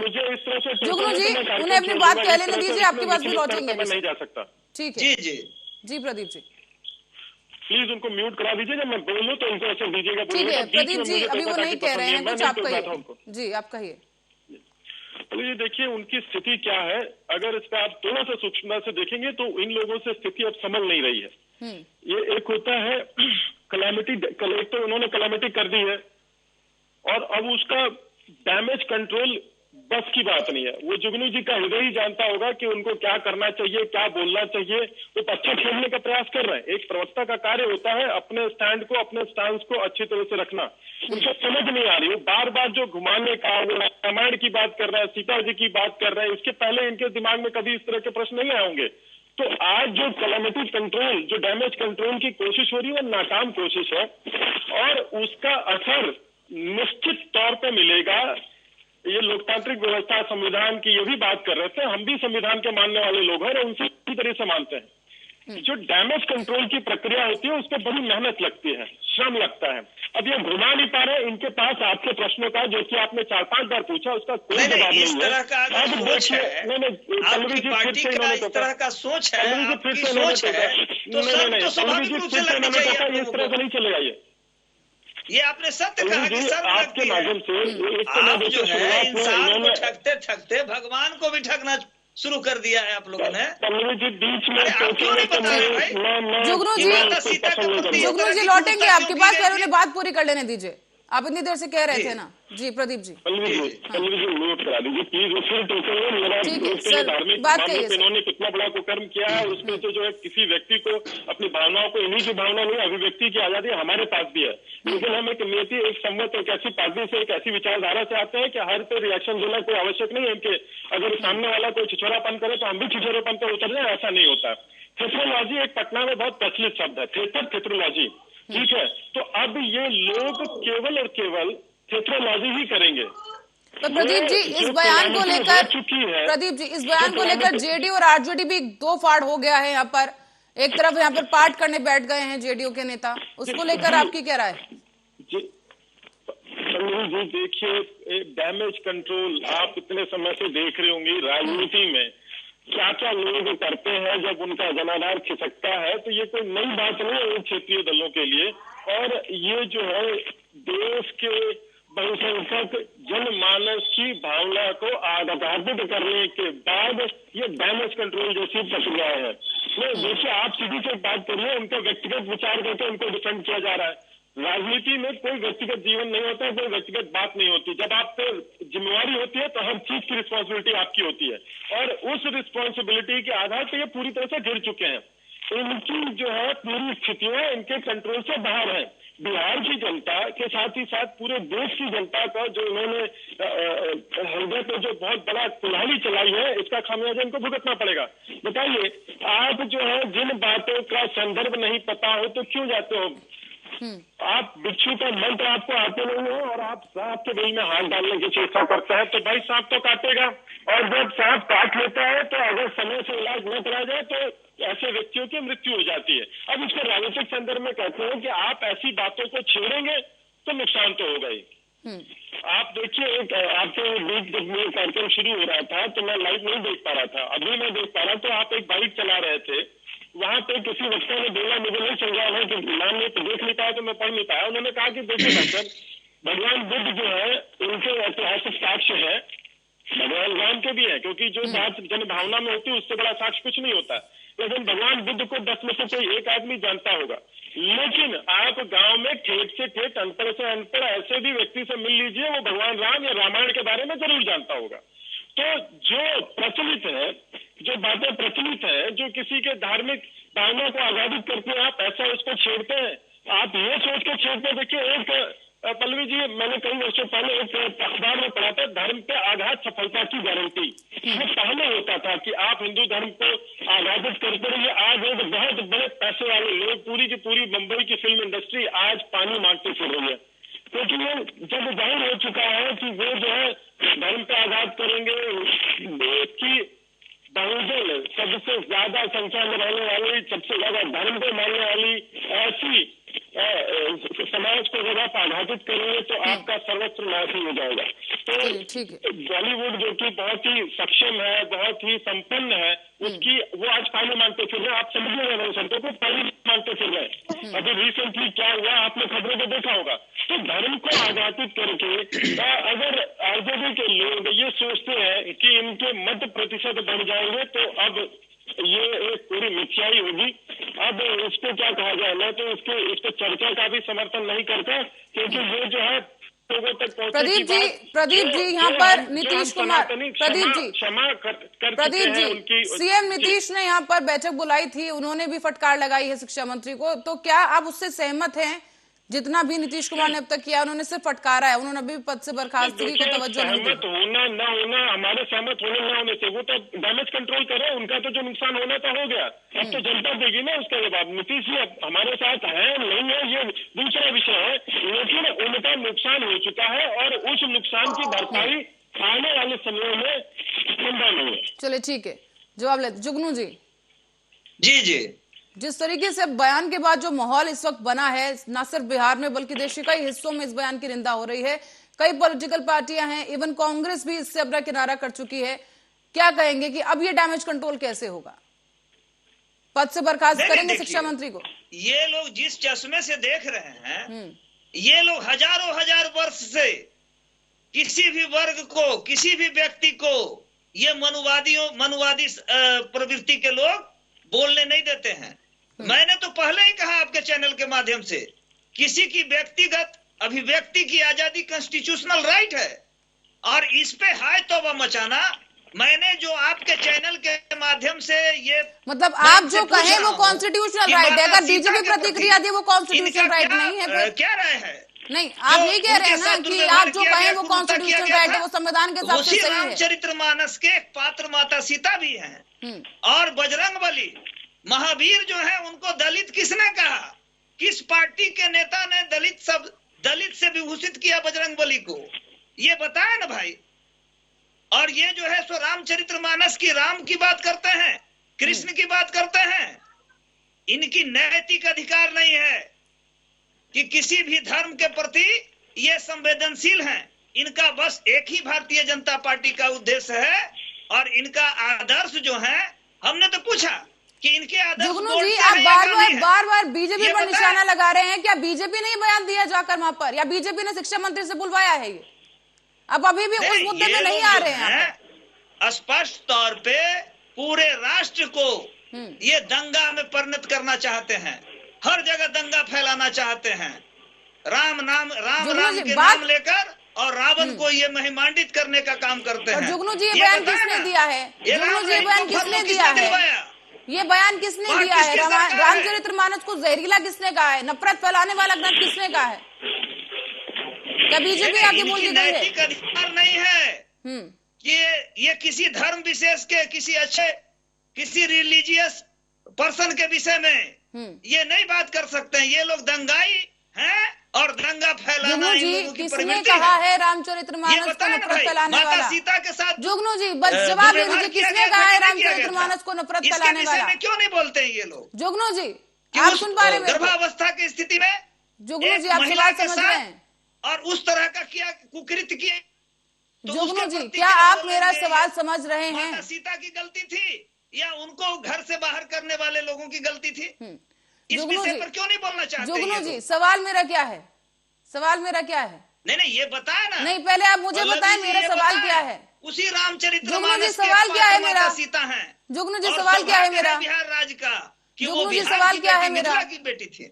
मुझे इस तरह से जुगनू जी उन्हें अपनी बात कह लेने दीजिए, आपके पास भी लौटेंगे। नहीं जा सकता। ठीक है जी प्रदीप जी प्लीज उनको म्यूट करा दीजिए। जब मैं बोलूं तो उनको असर दीजिएगा। ठीक है प्रदीप जी अभी वो नहीं कह रहे हैं कुछ, आप कहिए। जी आप कहिए। ये देखिए उनकी स्थिति क्या है। अगर इस पर आप थोड़ा सा सूक्ष्मता से देखेंगे तो इन लोगों से स्थिति अब संभल नहीं रही है। ये एक होता है कलेमिटी, तो उन्होंने कलेमिटी कर दी है और अब उसका डैमेज कंट्रोल बस की बात नहीं है। वो जुगनू जी का हृदय ही जानता होगा कि उनको क्या करना चाहिए, क्या बोलना चाहिए। वो अच्छा खेलने का प्रयास कर रहे हैं। एक प्रवक्ता का कार्य होता है अपने स्टैंड को, अपने स्टांस को अच्छी तरह से रखना। उनको समझ नहीं आ रही है। बार बार जो घुमाने का, वो रामायण की बात कर रहे हैं, सीता जी की बात कर रहे हैं, इसके पहले इनके दिमाग में कभी इस तरह के प्रश्न नहीं आए होंगे। तो आज जो कैलेमिटी कंट्रोल, जो डैमेज कंट्रोल की कोशिश हो रही है वो नाकाम कोशिश है और उसका असर निश्चित तौर पर मिलेगा। ये लोकतांत्रिक व्यवस्था, संविधान की ये भी बात कर रहे थे, हम भी संविधान के मानने वाले लोग हैं और उनसे इसी तरह से मानते हैं। जो डैमेज कंट्रोल की प्रक्रिया होती है उस पर बड़ी मेहनत लगती है, श्रम लगता है। अब ये घुमा नहीं पा रहे। इनके पास आपके प्रश्नों का, जो कि आपने 4-5 बार पूछा, उसका कोई जवाब नहीं है। इस तरह का सोच है, आपकी पार्टी का इस तरह का सोच है, आपकी सोच है, तो सब तो स्वाभाविक रूप से लगनी चाहिए। इस तरह से नहीं चलेगा ये आपने सत्य कहा कि सब आपके माध्यम से आप जो है इंसान को ठगते ठगते भगवान को भी ठगना शुरू कर दिया है आप लोगों ने। बीच में क्यों नहीं बता रहे भाई? जुगनू जी लौटेंगे आपके पास, पहले उन्हें बात पूरी कर लेने दीजिए। आप इतनी देर से कह रहे थे ना जी प्रदीप जी। पल्लवी जी नोट करा दीजिए प्लीज, फिर टोकेंगे मेरा धार्मिक मामले पे इन्होंने कितना बड़ा कुकर्म किया है, उसमें से जो है किसी व्यक्ति को अपनी भावनाओं को, इन्हीं की भावना नहीं, अभिव्यक्ति की आजादी हमारे पास भी है, लेकिन हम एक नीति, एक सम्मत, एक ऐसी पार्टी से, एक ऐसी विचारधारा से आते हैं कि हर पे रिएक्शन देना कोई आवश्यक नहीं है कि अगर सामने वाला कोई छिछोरापन करे तो हम भी छिछोरापन पर उतर जाए, ऐसा नहीं होता। थेट्रोलॉजी एक पटना में बहुत प्रचलित शब्द है, थेट्रोलॉजी, ठीक है। तो अब ये लोग केवल और केवल थेट्रोलॉजी ही करेंगे। तो प्रदीप जी इस बयान को लेकर, प्रदीप जी इस बयान को लेकर जेडीयू और आरजेडी भी दो फाड़ हो गया है। यहाँ पर एक तरफ यहाँ पर पाठ करने बैठ गए हैं जेडीयू के नेता, उसको लेकर आपकी क्या राय है? जी देखिए, डैमेज कंट्रोल आप इतने समय से देख रहे होंगे राजनीति में क्या क्या लोग करते हैं जब उनका जनाधार खिसकता है, तो ये कोई नई बात नहीं है क्षेत्रीय दलों के लिए। और ये जो है देश के बहुसंख्यक जनमानस की भावना को आघातित करने के बाद ये डैमेज कंट्रोल जैसी प्रक्रिया है। देखिए आप सीधी से बात करिए, उनका व्यक्तिगत विचार करके उनको डिफेंड किया जा रहा है। राजनीति में कोई व्यक्तिगत जीवन नहीं होता, कोई व्यक्तिगत बात नहीं होती। जब आप पे जिम्मेवारी होती है तो हर चीज की रिस्पॉन्सिबिलिटी आपकी होती है, और उस रिस्पॉन्सिबिलिटी के आधार पर ये पूरी तरह से घिर चुके हैं। इनकी जो है पूरी स्थितियां इनके कंट्रोल से बाहर है। बिहार की जनता के साथ ही साथ पूरे देश की जनता का जो इन्होंने हृदय पे जो बहुत बड़ा कुल्हाड़ी चलाई है, इसका खामियाजा इनको भुगतना पड़ेगा। बताइए, आप जो है जिन बातों का संदर्भ नहीं पता हो तो क्यों जाते हो? आप बिच्छू का मंत्र आपको आते नहीं हो और आप सांप के बिल में हाथ डालने की चेष्टा करते हैं, तो भाई सांप तो काटेगा, और जब सांप काट लेता है तो अगर समय से इलाज न कराया जाए तो ऐसे व्यक्तियों की मृत्यु हो जाती है। अब इसके राजनीतिक संदर्भ में कहते हैं कि आप ऐसी बातों को छेड़ेंगे तो नुकसान तो होगा ही। आप देखिए, आपके बीच जब ये कार्यक्रम शुरू हो रहा था तो मैं लाइव नहीं देख पा रहा था, अभी मैं देख पा रहा, तो आप एक बाइक चला रहे थे, वहां पे किसी वक्ता ने बोला, मुझे नहीं समझा है कि नाम नहीं तो देख नहीं पाया तो मैं पढ़ नहीं पाया। उन्होंने कहा कि देखिए डॉक्टर, भगवान बुद्ध जो है उनके ऐतिहासिक साक्ष्य है, भगवान राम के भी है, क्योंकि जो बात जन भावना में होती है उससे बड़ा साक्ष्य कुछ नहीं होता। लेकिन भगवान बुद्ध को 10 में से कोई एक आदमी जानता होगा, लेकिन आप गांव में ठेठ से ठेठ, अनपढ़ से अनपढ़ ऐसे भी व्यक्ति से मिल लीजिए, वो भगवान राम या रामायण के बारे में जरूर जानता होगा। तो जो प्रचलित है, जो बातें प्रचलित है, जो किसी के धार्मिक भावना को आजादित करते हैं, आप ऐसा उसको छेड़ते हैं। आप ये सोच के छेड़ते हैं। देखिए, एक पल्लवी जी, मैंने कई वर्षों पहले एक अखबार में पढ़ा था, धर्म पे आघात सफलता की गारंटी। ये पहले होता था कि आप हिंदू धर्म को आघातित करते रहिए। आज एक बहुत बड़े पैसे वाले लोग, पूरी की पूरी मुंबई की फिल्म इंडस्ट्री आज पानी मांगते फिर रही है, क्योंकि ये जब जाहिर हो चुका है कि वो जो है धर्म पे आघात करेंगे। देश की बहुजन सबसे ज्यादा संख्या में रहने वाली, सबसे ज्यादा धर्म को मानने वाली ऐसी समाज को जब आप आघातित करेंगे तो आपका सर्वस्व नाश हो जाएगा। तो बॉलीवुड जो कि बहुत ही सक्षम है, बहुत ही संपन्न है, उसकी वो आज पानी मांगते फिर रहे। आप समझिए मेरे शब्दों को, पानी मांगते फिर रहे। अभी रिसेंटली क्या हुआ आपने खबरों को देखा होगा। तो धर्म को आघातित करके अगर आरजेडी के लोग ये सोचते हैं कि इनके मत प्रतिशत बढ़ जाएंगे तो अब ये एक पूरी मिथ्याई होगी। अब इसको क्या कहा जाए, मैं तो इसको चर्चा का भी समर्थन नहीं करता, क्योंकि ये जो है लोगों तक प्रदीप जी यहाँ पर नीतीश कुमार, प्रदीप जी सीएम नीतीश ने यहाँ पर बैठक बुलाई थी, उन्होंने भी फटकार लगाई है शिक्षा मंत्री को, तो क्या आप उससे सहमत हैं? जितना भी नीतीश कुमार ने अब तक किया, उन्होंने सिर्फ फटकारा है, उन्होंने अभी पद से बर्खास्तगी को तवज्जो नहीं दी। सहमत होना न होना, हमारे सहमत होने न होने से वो तो डैमेज कंट्रोल करे, उनका तो जो नुकसान होना था हो गया। अब तो जनता देगी ना उसका जवाब। नीतीश जी हमारे साथ है नहीं है ये दूसरा विषय है, लेकिन उनका नुकसान हो चुका है और उस नुकसान की भरपाई आने वाले समय में संभव नहीं है। चलिए ठीक है, जवाब लेते जुगनू जी। जी जिस तरीके से बयान के बाद जो माहौल इस वक्त बना है, न सिर्फ बिहार में बल्कि देश के कई हिस्सों में इस बयान की निंदा हो रही है। कई पॉलिटिकल पार्टियां हैं, इवन कांग्रेस भी इससे अपना किनारा कर चुकी है। क्या कहेंगे कि अब ये डैमेज कंट्रोल कैसे होगा? पद से बर्खास्त करेंगे शिक्षा मंत्री को? ये लोग जिस चश्मे से देख रहे हैं, ये लोग हजारों हजार वर्ष से किसी भी वर्ग को, किसी भी व्यक्ति को ये मनुवादी प्रवृत्ति के लोग बोलने नहीं देते हैं। मैंने तो पहले ही कहा आपके चैनल के माध्यम से, किसी की व्यक्तिगत अभिव्यक्ति की आजादी कॉन्स्टिट्यूशनल राइट है, और इस पे हाय तौबा मचाना। मैंने जो आपके चैनल के माध्यम से ये मतलब आप जो कहें वो कॉन्स्टिट्यूशनल राइट है, अगर बीजेपी प्रतिक्रिया दी वो कॉन्स्टिट्यूशनल राइट नहीं है फिर क्या राय है? नहीं, आप ये कह रहे हैं ना कि आप जो कहें वो कॉन्स्टिट्यूशनल राइट है, वो संविधान के हिसाब से सही है। रामचरितमानस के एक पात्र माता सीता भी हैं, और बजरंगबली महावीर जो है उनको दलित किसने कहा? किस पार्टी के नेता ने दलित से विभूषित किया बजरंगबली को? ये बताए ना भाई। और ये जो है सो रामचरितमानस की राम की बात करते हैं, कृष्ण की बात करते हैं। इनकी नैतिक अधिकार नहीं है कि किसी भी धर्म के प्रति ये संवेदनशील हैं। इनका बस एक ही भारतीय जनता पार्टी का उद्देश्य है, और इनका आदर्श जो है, हमने तो पूछा कि इनके आदर्श जुगनू जी, आप बार बार बीजेपी पर निशाना लगा रहे हैं। क्या बीजेपी ने बयान दिया जाकर वहां पर, या बीजेपी ने शिक्षा मंत्री से बुलवाया है? ये अब अभी भी उस मुद्दे में नहीं आ रहे हैं। स्पष्ट तौर पे पूरे राष्ट्र को ये दंगा में परिणत करना चाहते हैं, हर जगह दंगा फैलाना चाहते हैं। राम के नाम लेकर और रावण को ये महिमांडित करने का काम करते हैं। जुगनू जी, ये बयान किसने दिया है? जुगनू जी, ये बयान किसने दिया है? ये बयान किसने दिया है? रामचरितमानस को जहरीला किसने कहा है? नफरत फैलाने वाला ग्रंथ किसने कहा है? क्या बीजेपी आगे बोल दी गई है? नैतिक अधिकार नहीं है कि ये किसी धर्म विशेष के, किसी रिलीजियस पर्सन के विषय में ये नहीं बात कर सकते हैं। ये लोग दंगाई हैं और दंगा फैलाना इन लोगों की किसने प्रवृत्ति कहा है। है रामचरितमानस को नफरत फैलाने वाला? माता सीता के साथ जुगनू जी, बस जवाब दे दीजिए, किसने कहा है रामचरितमानस को नफरत फैलाने वाला? क्यों नहीं बोलते हैं ये लोग? जुगनू जी, आप सुन पा रहे हैं? गर्भावस्था की स्थिति में जुगनू जी, आप बात समझ रहे हैं? और उस तरह का किया कुकृत्य किए तो जुगनू जी, क्या आप मेरा सवाल समझ रहे हैं? माता सीता की गलती थी या उनको घर से बाहर करने वाले लोगों की गलती थी? इस विषय पर क्यों नहीं बोलना चाहते? जुगनू जी, सवाल मेरा क्या है? सवाल मेरा क्या है? नहीं, ये बताए ना। नहीं, पहले आप मुझे बताएं मेरा सवाल क्या है। उसी रामचरितमानस जुगनू जी, सवाल क्या है मेरा? सीता है। जुगनू जी, सवाल क्या है मेरा? बिहार राज्य का कि वो जुगनू जी, सवाल क्या है मेरा? की बेटी थी।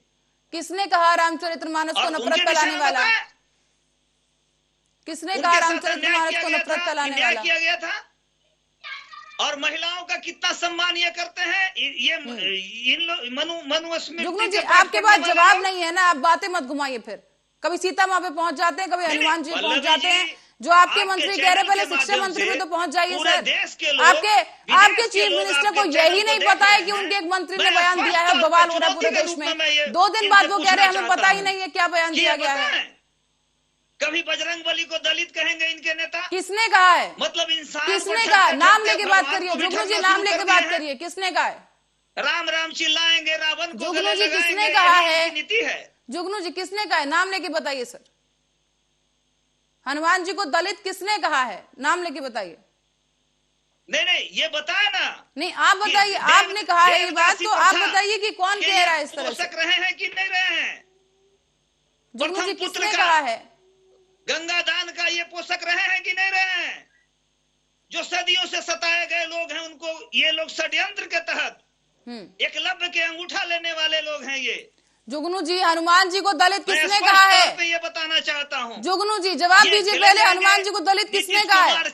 किसने कहा रामचरितमानस को नफरत फैलाने वाला? किसने कहा रामचरितमानस को नफरत फैलाने वाला? किया गया था। और महिलाओं का कितना सम्मान ये करते हैं। ये जुगनू जी, आपके पास जवाब नहीं है ना, आप बातें मत घुमाइए। फिर कभी सीता माँ पे पहुंच जाते हैं, कभी हनुमान जी पहुंच जाते हैं। जो आपके मंत्री कह रहे, पहले शिक्षा मंत्री पे तो पहुंच जाइए सर। आपके चीफ मिनिस्टर को यही नहीं पता है कि उनके एक मंत्री ने बयान दिया है, बवाल हो रहा है पूरे देश में। 2 दिन बाद वो कह रहे हैं हमें पता ही नहीं है क्या बयान दिया गया है। कभी बजरंगबली को दलित कहेंगे इनके नेता? किसने कहा है? मतलब इंसान किसने कहा? नाम लेके बात करिए जुगनू जी, नाम लेके बात करिए। किसने कहा है? राम चिल्लाएंगे, रावण को जुगनू जी, किसने कहा है? नीति है। जुगनू जी, किसने कहा है? नाम लेके बताइए सर। हनुमान जी को दलित किसने कहा है? नाम लेके बताइए। नहीं, ये बताए ना। नहीं, आप बताइए, आपने कहा है ये बात, तो आप बताइए कि कौन कह रहा है इस तरह से? रहे हैं कि नहीं रहे हैं? जुगनू जी, किसने कहा है? गंगा दान का ये पोषक रहे हैं कि नहीं रहे हैं? जो सदियों से सताए गए लोग हैं, उनको ये लोग षड्यंत्र के तहत एकलव्य के अंगूठा लेने वाले लोग हैं ये। जुगनू जी, हनुमान जी को दलित किसने कहा है? ये बताना चाहता हूँ। जुगनू जी, जवाब दीजिए पहले, हनुमान जी को दलित किसने कहा है?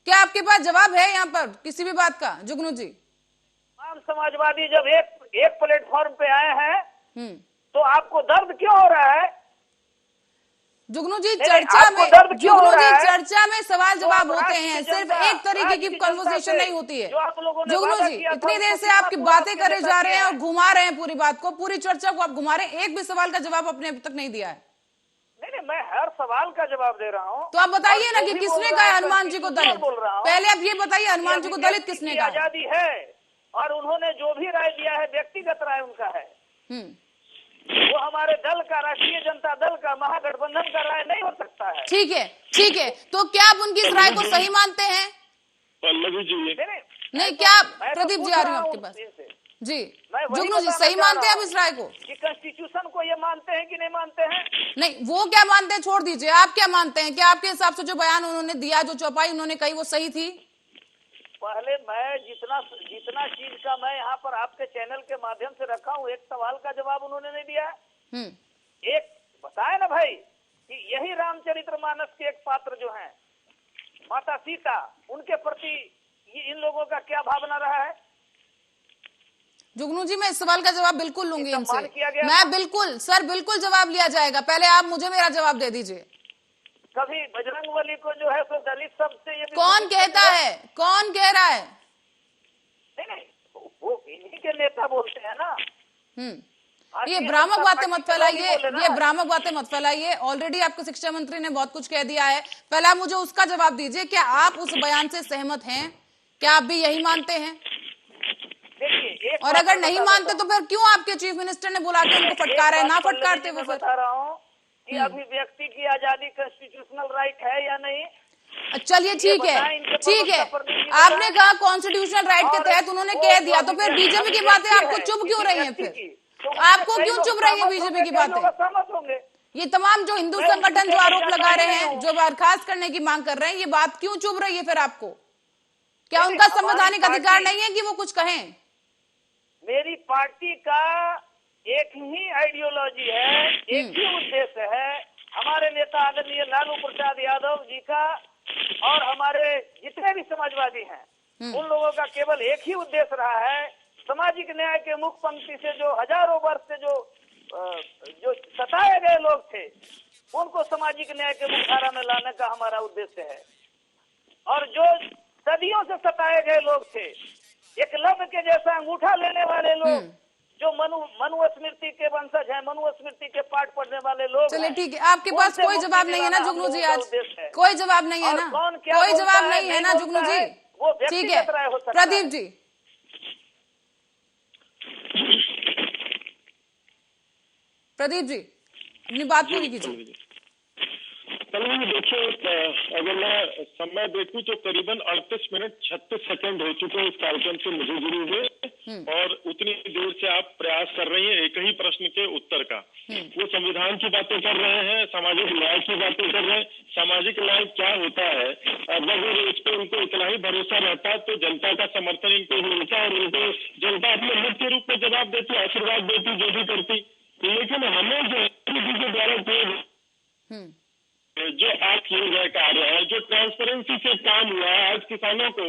क्या आपके पास जवाब है यहाँ पर किसी भी बात का? जुगनू जी, तमाम समाजवादी जब एक प्लेटफॉर्म पे आए हैं तो आपको दर्द क्यों हो रहा है? जुगनू जी, चर्चा में सवाल जवाब होते हैं, सिर्फ एक तरीके की कन्वर्सेशन नहीं होती है। जुगनू जी, इतनी देर से आपकी बातें करे जा रहे हैं और घुमा रहे हैं पूरी बात को, पूरी चर्चा को आप घुमा रहे हैं। एक भी सवाल का जवाब आपने अभी तक नहीं दिया है। नहीं, मैं हर सवाल का जवाब दे रहा हूँ। तो आप बताइए ना कि किसने कहा हनुमान जी को दलित? पहले आप ये बताइए, हनुमान जी को दलित किसने कहा? आजादी है और उन्होंने जो भी राय दिया है व्यक्तिगत राय उनका है। वो हमारे दल का, राष्ट्रीय जनता दल का, महागठबंधन का राय नहीं हो सकता है। ठीक है। तो क्या आप उनकी इस राय को सही मानते हैं? पल्लवी जी, नहीं, क्या प्रदीप जी आ रही हूँ आपके पास जी? जुगनू जी, सही मानते हैं आप इस राय को कि कॉन्स्टिट्यूशन को ये मानते हैं कि नहीं मानते हैं? नहीं, वो क्या मानते हैं छोड़ दीजिए, आप क्या मानते हैं? क्या आपके हिसाब से जो बयान उन्होंने दिया, जो चौपाई उन्होंने कही, वो सही थी? पहले मैं जितना चीज का मैं यहाँ पर आपके चैनल के माध्यम से रखा हूँ, एक सवाल का जवाब उन्होंने नहीं दिया है। एक बताए ना भाई कि यही रामचरितमानस के एक पात्र जो हैं माता सीता, उनके प्रति ये इन लोगों का क्या भावना रहा है। जुगनू जी, मैं इस सवाल का जवाब बिल्कुल लूंगी इनसे, किया गया मैं बिल्कुल सर बिल्कुल जवाब लिया जाएगा, पहले आप मुझे मेरा जवाब दे दीजिए। कभी बजरंगबली को जो है तो दलित शब्द से ये कौन कहता है, कौन कह रहा है? नहीं, वो इन्हीं के नेता बोलते हैं ना। ये भ्रामक बातें मत फैलाइए, ये भ्रामक बातें मत फैलाइए। ऑलरेडी आपके शिक्षा मंत्री ने बहुत कुछ कह दिया है, पहले आप मुझे उसका जवाब दीजिए, क्या आप उस बयान से सहमत हैं? क्या आप भी यही मानते हैं? और अगर नहीं मानते तो फिर क्यों आपके चीफ मिनिस्टर ने बुला के उनको फटकारा है? ना फटकारते वो फिर। बता रहा हूँ कि अभिव्यक्ति की आजादी कॉन्स्टिट्यूशनल राइट है या नहीं। चलिए ठीक है, ठीक है, आपने कहा कॉन्स्टिट्यूशनल राइट के तहत उन्होंने कह दिया, तो फिर बीजेपी की बातें आपको चुभ क्यों रही है? फिर आपको क्यों चुभ रही है बीजेपी की बातें? ये तमाम जो हिंदू संगठन जो आरोप लगा रहे हैं, जो बर्खास्त करने की मांग कर रहे हैं, ये बात क्यों चुभ रही है फिर आपको? क्या उनका संवैधानिक अधिकार नहीं है कि वो कुछ कहें? मेरी पार्टी का एक ही आइडियोलॉजी है, एक ही उद्देश्य है। हमारे नेता आदरणीय लालू प्रसाद यादव जी का और हमारे जितने भी समाजवादी हैं, उन लोगों का केवल एक ही उद्देश्य रहा है, सामाजिक न्याय के मुख पंक्ति से जो हजारों वर्ष से जो सताए गए लोग थे, उनको सामाजिक न्याय के मुखधारा में लाने का हमारा उद्देश्य है। और जो सदियों से सताए गए लोग थे, एकलव्य के जैसा अंगूठा लेने वाले लोग, जो मनु स्मृति के वंशज हैं, मनु स्मृति के पाठ पढ़ने वाले लोग। चलिए ठीक है, आपके पास कोई जवाब नहीं है ना जुगनू जी? आज कोई जवाब नहीं है ना? कोई जवाब नहीं है ना जुगनू जी? ठीक है, प्रदीप जी। प्रदीप जी, अपनी बात पूरी कीजिए। देखिए, अगर मैं समय देखूं तो करीबन 38 मिनट 36 सेकंड हो चुके हैं इस कार्यक्रम से मुझे जुड़े हुए, और उतनी देर से आप प्रयास कर रही हैं एक ही प्रश्न के उत्तर का। वो संविधान की बातें कर रहे हैं, सामाजिक न्याय की बातें कर रहे हैं। सामाजिक न्याय क्या होता है? अगर इस पर उनको इतना ही भरोसा रहता तो जनता का समर्थन इनको मिलता और उनको जनता अपने मत के रूप में जवाब देती, आशीर्वाद देती, जो भी करती। लेकिन हमें जो के द्वारा जो आज किए गए कार्य है, जो ट्रांसपेरेंसी से काम हुआ है, आज किसानों को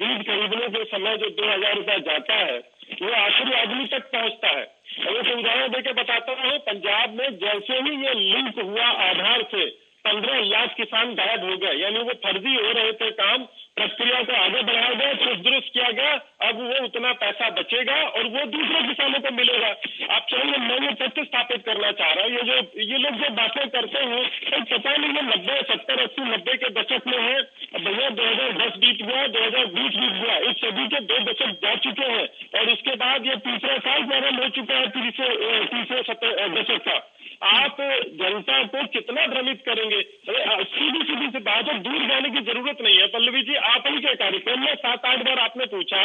बीज खरीदने के समय जो 2000 रुपया जाता है, वो आखिरी आदमी तक पहुंचता है। और एक उदाहरण देकर बताता हूँ, पंजाब में जैसे ही ये लिंक हुआ आधार से, 15 लाख किसान गायब हो गए। यानी वो फर्जी हो रहे थे काम, प्रक्रिया को आगे बढ़ाया गया, कुछ दुरुस्त किया गया, अब वो उतना पैसा बचेगा और वो दूसरे किसानों को मिलेगा। आप चाहिए, मैं ये तथ्य स्थापित करना चाह रहा हूँ, ये लोग जो बातें करते हैं, तो पता नहीं ये 90, 70, 80, 90 के दशक में है। भैया 2010 बीत गया, 2020 बीत गया, इस सदी के 2 दशक जा चुके हैं और इसके बाद ये तीसरा साल प्रारंभ हो चुका है तीसरे दशक का। आप जनता को कितना भ्रमित करेंगे? सीधी से बात है, दूर जाने की जरूरत नहीं है। पल्लवी जी, आप ही के कार्यक्रम में 7-8 बार आपने पूछा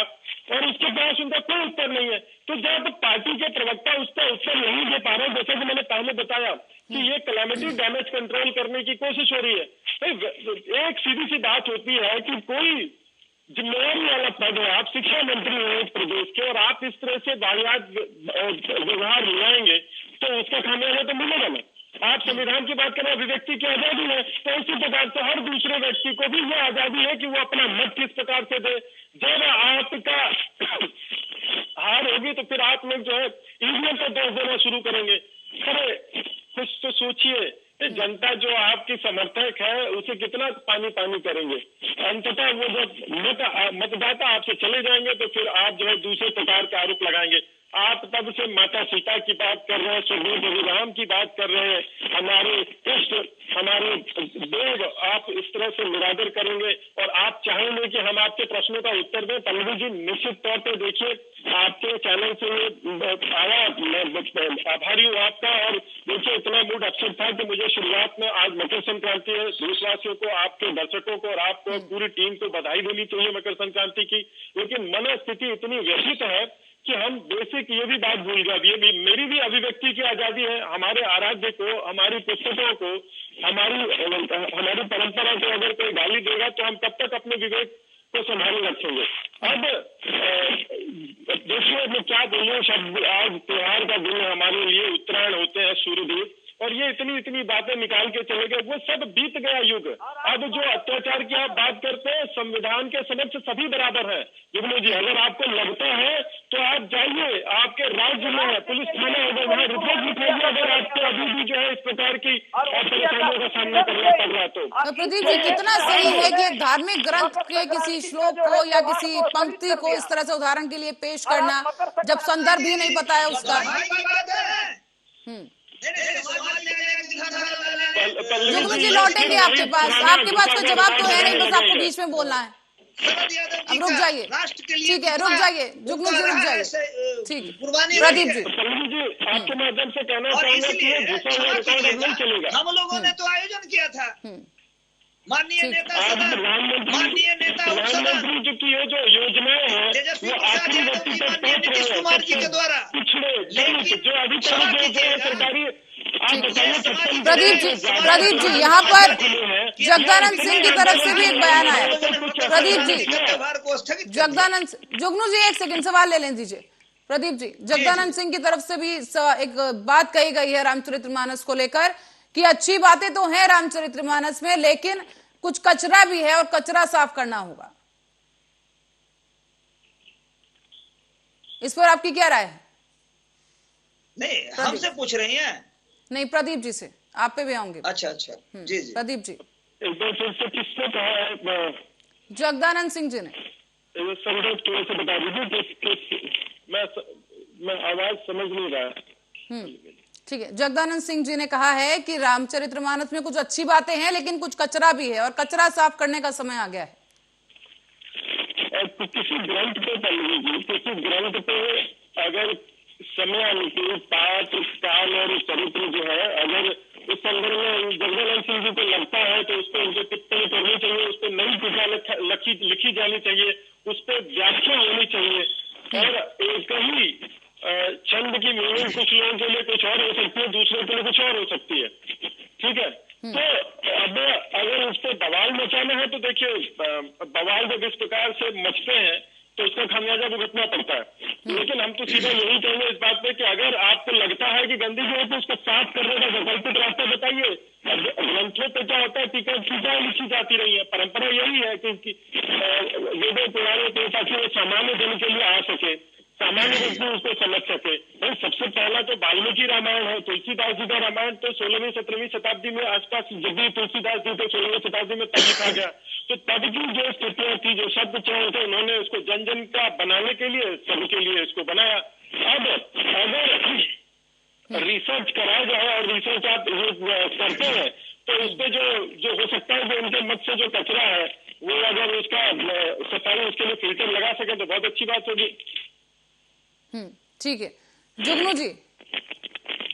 और उसके पास उनका कोई उत्तर नहीं है। तो जब पार्टी के प्रवक्ता उसका उत्तर नहीं दे पा रहे, जैसे कि मैंने पहले बताया कि ये कैलेमिटी डैमेज कंट्रोल करने की कोशिश हो रही है। तो एक सीधी सी बात होती है कि कोई जिम्मेवारी वाला पद है, आप शिक्षा मंत्री हैं इस प्रदेश के, और आप इस तरह से वाहियात व्यवहार लाएंगे तो उसका खामियाजा तो मिलेगा ना। आप संविधान की बात करें, अभिव्यक्ति की आजादी है, तो इसी प्रकार से हर दूसरे व्यक्ति को भी ये आजादी है कि वो अपना मत किस प्रकार से दे। जब आपका हार होगी तो फिर आप लोग जो है ईवीएम पर दोष देना शुरू करेंगे। अरे कुछ तो सोचिए, जनता जो आपकी समर्थक है उसे कितना पानी पानी करेंगे। अंततः वो जब मतदाता आपसे चले जाएंगे तो फिर आप जो है दूसरे प्रकार के आरोप लगाएंगे। आप तब से माता सीता की बात कर रहे हैं, स्वर्गीय प्रभु राम की बात कर रहे हैं, हमारे इष्ट, हमारे देव, आप इस तरह से निरादर करेंगे और आप चाहेंगे कि हम आपके प्रश्नों का उत्तर दें। पल्लवी जी, निश्चित तौर पर देखिए, आपके चैनल से आया, मैं आभारी हूँ आपका। और देखिए, इतना मूड अपसेट था कि मुझे शुरुआत में, आज मकर संक्रांति है, देशवासियों को, आपके दर्शकों को और आपको, पूरी टीम को बधाई देनी चाहिए मकर संक्रांति की। लेकिन मनस्थिति इतनी व्यथित है कि हम बेसिक ये भी बात भूल गए। ये भी मेरी भी अभिव्यक्ति की आजादी है, हमारे आराध्य को, हमारी पुस्तकों को, हमारी परंपरा को अगर कोई गाली देगा तो हम तब तक अपने विवेक को संभाले रखेंगे। अब देखिए, मैं क्या बोलूं, शब्द, आज त्योहार का दिन हमारे लिए उत्तरायण होते हैं सूर्यदेव, और ये इतनी इतनी बातें निकाल के चले गए, वो सब बीत गया युग। अब जो अत्याचार की आप बात करते हैं, संविधान के समक्ष सभी बराबर है। जुगनू जी, अगर आपको लगता है तो आप जाइए, आपके राज्य में पुलिस थाना होगा, वहाँ रिपोर्ट लिखाइए अगर आपको अभी भी जो है इस प्रकार की परेशानियों का सामना करना पड़ रहा तो प्रदीप जी, कितना सही है कि एक धार्मिक ग्रंथ के किसी श्लोक को या किसी पंक्ति को इस तरह से उदाहरण के लिए पेश करना, जब संदर्भ ही नहीं पता है उसका। जुगनू जी लौटेंगे आपके पास कोई जवाब तो है नहीं, बस आपको बीच में बोलना है। अब रुक जाइए, ठीक है, रुक जाइए जुगनू जी, रुक जाइए, ठीक है। प्रदीप जी, आपके माध्यम से कहना चाहूंगा कि नहीं चलेगा। हम लोगों ने तो आयोजन किया था, माननीय नेता प्रधानमंत्री जी की ये जो योजनाएं हैं वो आखिरी व्यक्ति तक पहुंच रहे हैं, कुमार जी के द्वारा पिछड़े जो अभी तक जो सरकारी। प्रदीप जी यहाँ पर जगदानंद सिंह की तरफ से भी एक बयान आया। प्रदीप जी, जुगनू जी एक सेकंड सवाल ले लें दीजिए। प्रदीप जी, जगदानंद सिंह की तरफ से भी एक बात कही गई है रामचरितमानस को लेकर कि अच्छी बातें तो हैं रामचरितमानस में, लेकिन कुछ कचरा भी है और कचरा साफ करना होगा। इस पर आपकी क्या राय है? नहीं, हमसे पूछ रही हैं? नहीं, प्रदीप जी से, आप पे भी आऊंगे। अच्छा, जी। प्रदीप जी, किसने कहा है? जगदानंद सिंह जी ने। संदर्भ थोड़ा सा बता दीजिए, मैं आवाज समझ नहीं रहा। ठीक है, जगदानंद सिंह जी ने कहा है कि रामचरितमानस में कुछ अच्छी बातें हैं लेकिन कुछ कचरा भी है और कचरा साफ करने का समय आ गया है। किसी ग्रंथ पे अगर समय अनुकूल पात्र, काल और चरित्र जो है, अगर इस संदर्भ में जगदानंद सिंह जी को लगता है तो उस पर उनको टिप्पणी करनी चाहिए, उस पर नई टीका लिखी जानी चाहिए, उस पर व्याख्या होनी चाहिए। और एक ही छंद की मीनिंग कुछ लोगों के लिए कुछ और हो सकती है, दूसरों के लिए कुछ और हो सकती है, ठीक है। तो अब अगर उस पर बवाल मचाना है तो देखिए, बवाल जब इस प्रकार से मचते हैं तो उसका खामियाजा भुगतना पड़ता है। लेकिन हम तो सीधा यही कहेंगे इस बात पे कि अगर आपको लगता है कि गंदगी है तो उसको साफ करने का वैकल्पिक रास्ता बताइए। ग्रंथों पे क्या होता है, टीका लिखी जाती रही है, परंपरा यही है कि वेदों पुराणों के ताकि वो सामान्य जन के लिए आ सके, सामान्य व्यक्ति उसको समझ सके। सबसे पहला तो वाल्मीकि रामायण है, तुलसीदास जी का रामायण तो 16वीं-17वीं शताब्दी में आसपास, जब भी तुलसीदास जी थे 16वीं शताब्दी में तब लिखा गया। तो तब की जो स्थितियां थी, जो शब्द चयन थे, उन्होंने उसको जन जन का बनाने के लिए, सबके लिए इसको बनाया। अब अगर रिसर्च कराया जाए और रिसर्च आप करते हैं तो उसमें जो हो सकता है, जो उनके मत से जो कचरा है वो अगर उसका सफाई, उसके लिए फिल्टर लगा सके तो बहुत अच्छी बात होगी। ठीक है, जुगनू जी,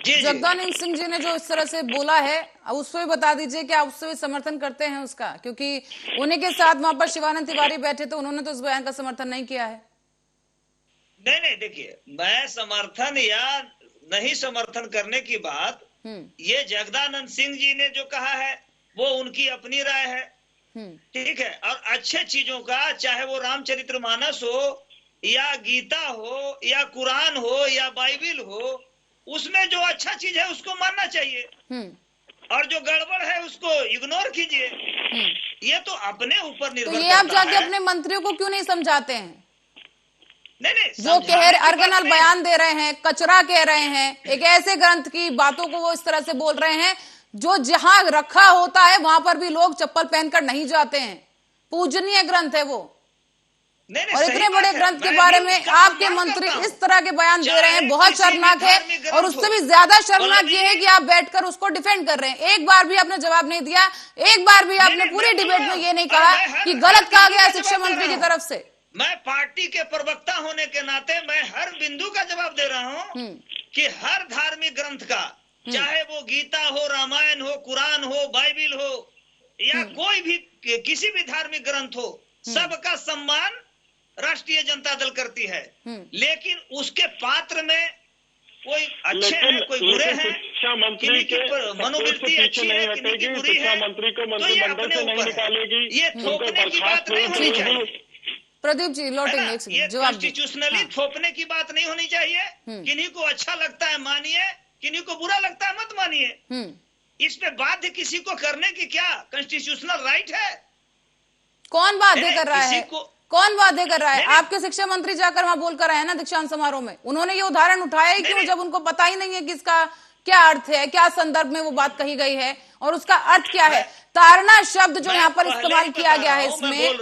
जगदानंद सिंह जी ने जो इस तरह से बोला है, अब उसको भी बता दीजिए कि आप उससे भी समर्थन करते हैं उसका, क्योंकि उन्हीं के साथ वहां पर शिवानंद तिवारी बैठे तो उन्होंने तो उस बयान का समर्थन नहीं किया है। नहीं, देखिए, मैं समर्थन या नहीं समर्थन करने की बात, ये जगदानंद सिंह जी ने जो कहा है वो उनकी अपनी राय है, ठीक है। और अच्छे चीजों का, चाहे वो रामचरितमानस हो या गीता हो या कुरान हो या बाइबिल हो, उसमें जो अच्छा चीज है उसको मानना चाहिए और जो गड़बड़ है उसको इग्नोर कीजिए। ये तो अपने ऊपर निर्भर करता है। तो ये आप जाके अपने मंत्रियों को क्यों नहीं समझाते हैं? नहीं, जो अर्गनल बयान दे रहे हैं, कचरा कह रहे हैं, एक ऐसे ग्रंथ की बातों को वो इस तरह से बोल रहे हैं जो जहां रखा होता है वहां पर भी लोग चप्पल पहनकर नहीं जाते हैं। पूजनीय ग्रंथ है वो। और इतने बड़े ग्रंथ के बारे में आपके मंत्री इस तरह के बयान दे रहे हैं, बहुत शर्मनाक है। और उससे भी ज्यादा शर्मनाक ये है कि आप बैठकर उसको डिफेंड कर रहे हैं। एक बार भी आपने जवाब नहीं दिया, एक बार भी आपने पूरी डिबेट में ये नहीं कहा कि गलत कहा गया शिक्षा मंत्री की तरफ से। मैं पार्टी के प्रवक्ता होने के नाते मैं हर बिंदु का जवाब दे रहा हूं कि हर धार्मिक ग्रंथ का, चाहे वो गीता हो, रामायण हो, कुरान हो, बाइबिल हो या कोई भी किसी भी धार्मिक ग्रंथ हो, सबका सम्मान राष्ट्रीय जनता दल करती है। लेकिन उसके पात्र में कोई अच्छे हैं, कोई बुरे हैं, किन्हीं की मनोवृत्ति अच्छी है, किन्हीं की बुरी है, तो ये अपने ऊपर, ये थोपने की बात नहीं होनी चाहिए। प्रदीप जी लौटेंगे, ये कॉन्स्टिट्यूशनली थोपने की बात नहीं होनी चाहिए। किन्हीं को अच्छा लगता है मानिए, किन्हीं को बुरा लगता है मत मानिए, इस पे बाध्य किसी को करने की क्या कॉन्स्टिट्यूशनल राइट है? कौन बाध्य कर रहा किसी है? को कौन बाध्य कर रहा है? नहीं। आपके शिक्षा मंत्री जाकर वहां बोलकर आए ना दीक्षांत समारोह में, उन्होंने ये उदाहरण उठाया ही क्यों, जब उनको पता ही नहीं है कि इसका क्या अर्थ है, क्या संदर्भ में वो बात कही गई है और उसका अर्थ क्या है। ताड़ना शब्द जो यहाँ पर इस्तेमाल किया गया है इसमें,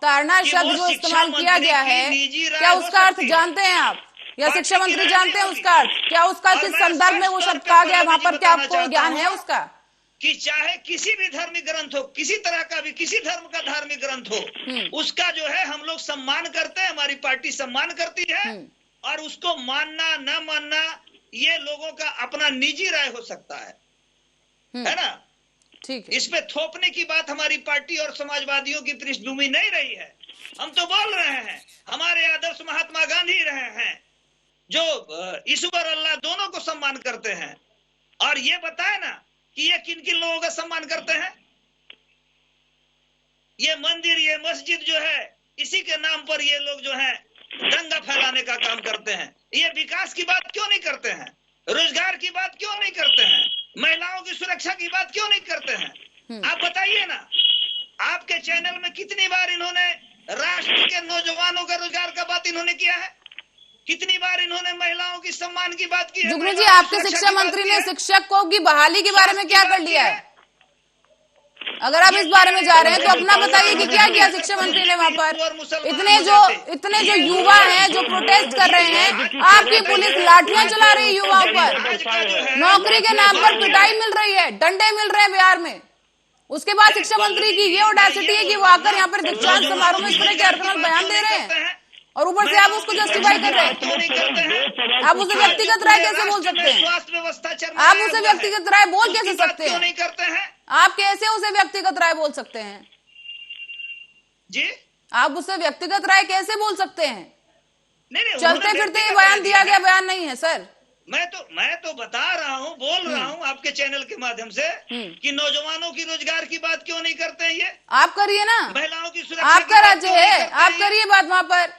ताड़ना शब्द जो इस्तेमाल किया गया है, क्या उसका अर्थ जानते हैं आप या शिक्षा मंत्री जानते हैं उसका अर्थ? क्या उसका किस संदर्भ में वो शब्द कहा गया वहां पर, क्या आपको ज्ञान है उसका? कि चाहे किसी भी धार्मिक ग्रंथ हो, किसी तरह का भी किसी धर्म का धार्मिक ग्रंथ हो, उसका जो है हम लोग सम्मान करते हैं, हमारी पार्टी सम्मान करती है, और उसको मानना न मानना ये लोगों का अपना निजी राय हो सकता है ना? ठीक है। इसमें थोपने की बात हमारी पार्टी और समाजवादियों की पृष्ठभूमि नहीं रही है। हम तो बोल रहे हैं हमारे आदर्श महात्मा गांधी रहे हैं जो ईश्वर अल्लाह दोनों को सम्मान करते हैं, और ये बताए ना कि ये किन किन लोगों का सम्मान करते हैं। ये मंदिर, ये मस्जिद जो है, इसी के नाम पर ये लोग जो है दंगा फैलाने का काम करते हैं। ये विकास की बात क्यों नहीं करते हैं? रोजगार की बात क्यों नहीं करते हैं? महिलाओं की सुरक्षा की बात क्यों नहीं करते हैं? आप बताइए ना, आपके चैनल में कितनी बार इन्होंने राष्ट्र के नौजवानों का रोजगार का बात इन्होंने किया है? कितनी बार इन्होंने महिलाओं की सम्मान की बात की है? जुगनू जी, आपके शिक्षा मंत्री ने शिक्षकों की बहाली के बारे में क्या कर लिया है? अगर आप इस बारे में जा रहे हैं तो अपना बताइए कि क्या किया शिक्षा मंत्री ने वहां पर? इतने जो युवा हैं जो प्रोटेस्ट कर रहे हैं, आपकी पुलिस लाठियां चला रही है युवाओं पर, नौकरी के नाम पर पिटाई मिल रही है, डंडे मिल रहे हैं बिहार में। उसके बाद शिक्षा मंत्री की ये ऑडेसिटी है कि वो आकर यहाँ पर दीक्षांत समारोह में इस तरह के अर्थपूर्ण बयान दे रहे हैं और ऊपर से आप उसको जस्टिफाई कर रहे हैं। आप उसे व्यक्तिगत राय कैसे बोल सकते हैं? आप उसे व्यक्तिगत राय बोल कैसे सकते हैं? आप कैसे उसे व्यक्तिगत राय बोल सकते हैं जी? आप उसे व्यक्तिगत राय कैसे बोल सकते हैं? नहीं, चलते फिरते ये बयान दिया गया बयान नहीं है सर। मैं तो बता रहा हूँ, बोल रहा हूँ आपके चैनल के माध्यम से कि नौजवानों की रोजगार की बात क्यों नहीं करते हैं? ये आप करिए ना, महिलाओं की सुरक्षा, आपका राज्य है, आप करिए बात वहां पर।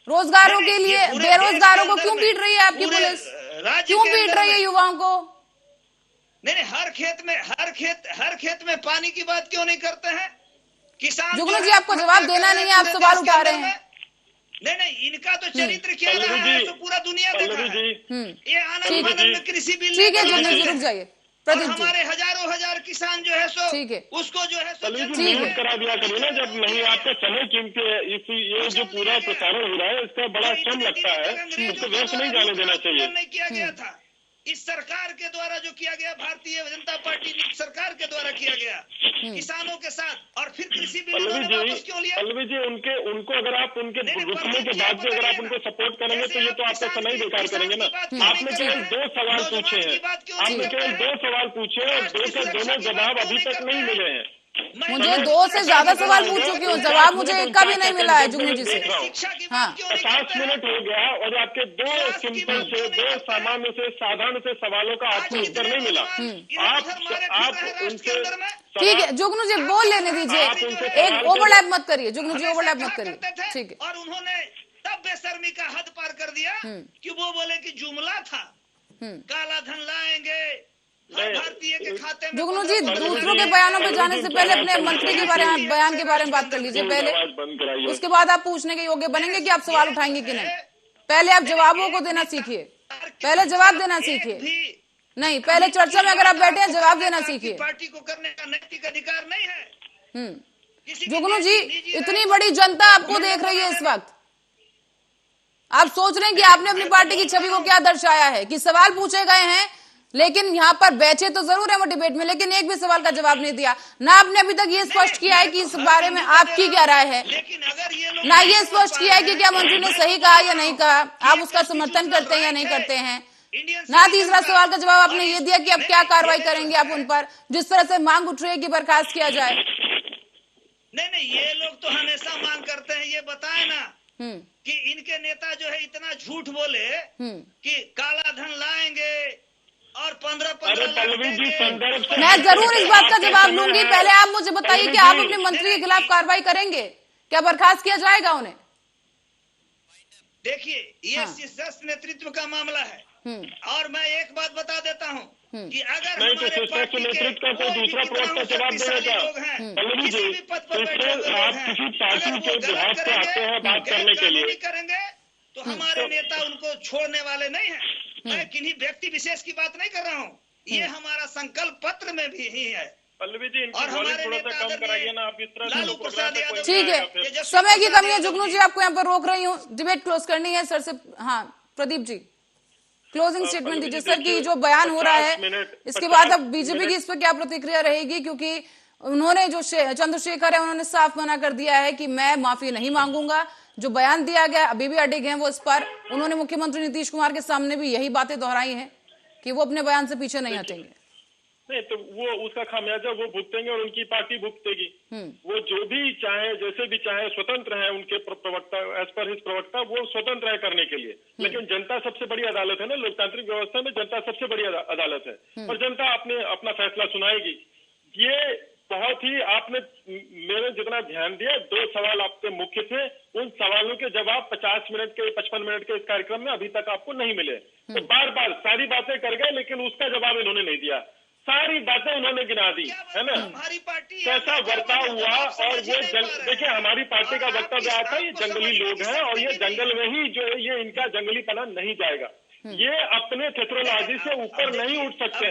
रोजगारों के लिए बेरोजगारों को क्यों पीट रही है आपकी पुलिस? क्यों पीट रही है युवाओं को? नहीं, हर खेत में पानी की बात क्यों नहीं करते हैं? किसान जुगनू जी, आपको जवाब देना नहीं है, आप सवाल उठा रहे हैं। नहीं, इनका तो चरित्र क्या रहा है तो पूरा दुनिया देख रहा है। ये आनंद में कृषि बिल, ठीक है जुगनू जी, रुक जाइए। प्रदीप जी, हमारे हजारों हजार किसान जो है सो ठीक है, उसको जो है ठीक है, करा दिया करिए ना, जब नहीं आपका समय क्योंकि ये जो पूरा प्रसारण हो रहा है इसका बड़ा कम लगता है, उसको व्यर्थ नहीं जाने देना चाहिए। नहीं किया गया था इस सरकार के द्वारा, जो किया गया भारतीय जनता पार्टी सरकार के द्वारा किया गया किसानों के साथ, और फिर कृषि बिल वापस क्यों लिया? पल्लवी जी, उनको अगर आप उनके रुकने के बाद भी अगर आप उनको सपोर्ट करेंगे तो ये तो आपका समय बेकार करेंगे ना। आपने केवल 2 सवाल पूछे हैं, आपने केवल 2 सवाल पूछे और 2 के दोनों जवाब अभी तक नहीं मिले हैं। मुझे 2 से ज्यादा सवाल पूछ चुकी हूँ, जवाब मुझे एक का भी नहीं मिला है जुगनू जी से। हाँ, 50 मिनट हो गया और आपके 2 सिंपल से 2 सामान्य से साधारण से सवालों का आपको उत्तर नहीं मिला। आप उनसे ठीक है जुगनू जी, बोल लेने दीजिए, एक ओवरलैप मत करिए जुगनू जी, ओवरलैप मत करिए, ठीक है। और उन्होंने तब बेशर्मी का हद पार कर दिया कि वो बोले कि जुमला था, काला धन लाएंगे भारतीय के खाते में। जुगनू जी, दूसरों के बयानों पे जाने से पहले अपने मंत्री के बयान के बारे में बात कर लीजिए पहले, उसके बाद आप पूछने के योग्य बनेंगे कि आप सवाल उठाएंगे कि नहीं। पहले आप जवाबों को देना सीखिए, पहले जवाब देना सीखिए। नहीं, पहले चर्चा में अगर आप बैठे हैं जवाब देना सीखिए। पार्टी को करने का नैतिक अधिकार नहीं है। जुगनू जी, इतनी बड़ी जनता आपको देख रही है इस वक्त, आप सोच रहे हैं कि आपने अपनी पार्टी की छवि को क्या दर्शाया है कि सवाल पूछे गए हैं, लेकिन यहाँ पर बैठे तो जरूर है वो डिबेट में, लेकिन एक भी सवाल का जवाब नहीं दिया। ना आपने अभी तक ये स्पष्ट किया है कि इस बारे में आपकी क्या राय है, ना ये स्पष्ट किया है कि क्या मंत्री ने सही कहा या नहीं कहा, आप उसका समर्थन करते हैं या नहीं करते हैं। ना तीसरा सवाल का जवाब आपने ये दिया कि अब क्या कार्रवाई करेंगे आप उन पर, जिस तरह से मांग उठ रही है कि बर्खास्त किया जाए। नहीं, ये लोग तो हमेशा मांग करते हैं, ये बताए ना कि इनके नेता जो है इतना झूठ बोले कि काला धन लाएंगे और 15 मैं जरूर इस बात का जवाब लूंगी। पहले आप मुझे बताइए कि आप अपने मंत्री के खिलाफ कार्रवाई करेंगे, क्या बर्खास्त किया जाएगा उन्हें? देखिए, ये शीर्षस्थ नेतृत्व का मामला है। और मैं एक बात बता देता हूँ कि अगर नहीं तो सुषमा के नेतृत्व का कोई दूसरा प्रवक्ता जवाब देगा पल्लवी जी, आप किसी पार्टी के बिहार से आते हैं बात करने के लिए करेंगे तो हमारे नेता उनको छोड़ने वाले नहीं है। मैं किन्हीं व्यक्ति विशेष की बात नहीं कर रहा हूँ, ये हमारा संकल्प पत्र में भी ही है। पल्लवी जी, और हमारे थोड़ा सा कम कराइए ना, आप इस तरह लालू प्रसाद यादव। ठीक है, समय की कमी है जुगनू जी, आपको यहाँ पर रोक रही हूँ, डिबेट क्लोज करनी है सर से। हाँ प्रदीप जी, क्लोजिंग स्टेटमेंट दीजिए सर कि जो बयान हो रहा है इसके बाद अब बीजेपी की इस पर क्या प्रतिक्रिया रहेगी, क्योंकि उन्होंने जो चंद्रशेखर है उन्होंने साफ मना कर दिया है कि मैं माफी नहीं मांगूंगा। जो बयान दिया गया अभी भी अडिग हैं वो इस पर। उन्होंने मुख्यमंत्री नीतीश कुमार के सामने भी यही बातें दोहराई हैं कि वो अपने बयान से पीछे नहीं हटेंगे। नहीं तो वो उसका खामियाजा वो भुगतेंगे और उनकी पार्टी भुगतेगी। वो जो भी चाहे, जैसे भी चाहे, स्वतंत्र है उनके प्रवक्ता, एज पर हिज प्रवक्ता वो स्वतंत्र है करने के लिए। लेकिन जनता सबसे बड़ी अदालत है ना, लोकतांत्रिक व्यवस्था में जनता सबसे बड़ी अदालत है और जनता अपना फैसला सुनाएगी। ये बहुत ही आपने मेरे जितना ध्यान दिया, 2 सवाल आपके मुख्य थे, उन सवालों के जवाब 50 मिनट के 55 मिनट के इस कार्यक्रम में अभी तक आपको नहीं मिले। तो बार बार सारी बातें कर गए लेकिन उसका जवाब इन्होंने नहीं दिया। सारी बातें उन्होंने गिना दी, है ना, हमारी पार्टी कैसा बर्ताव हुआ। और वो देखिए हमारी पार्टी का वक्तव्य आता है, ये जंगली लोग हैं और ये जंगल में ही जो है ये इनका जंगलीपना नहीं जाएगा। ये अपने थेट्रोलॉजी से ऊपर नहीं उठ सकते।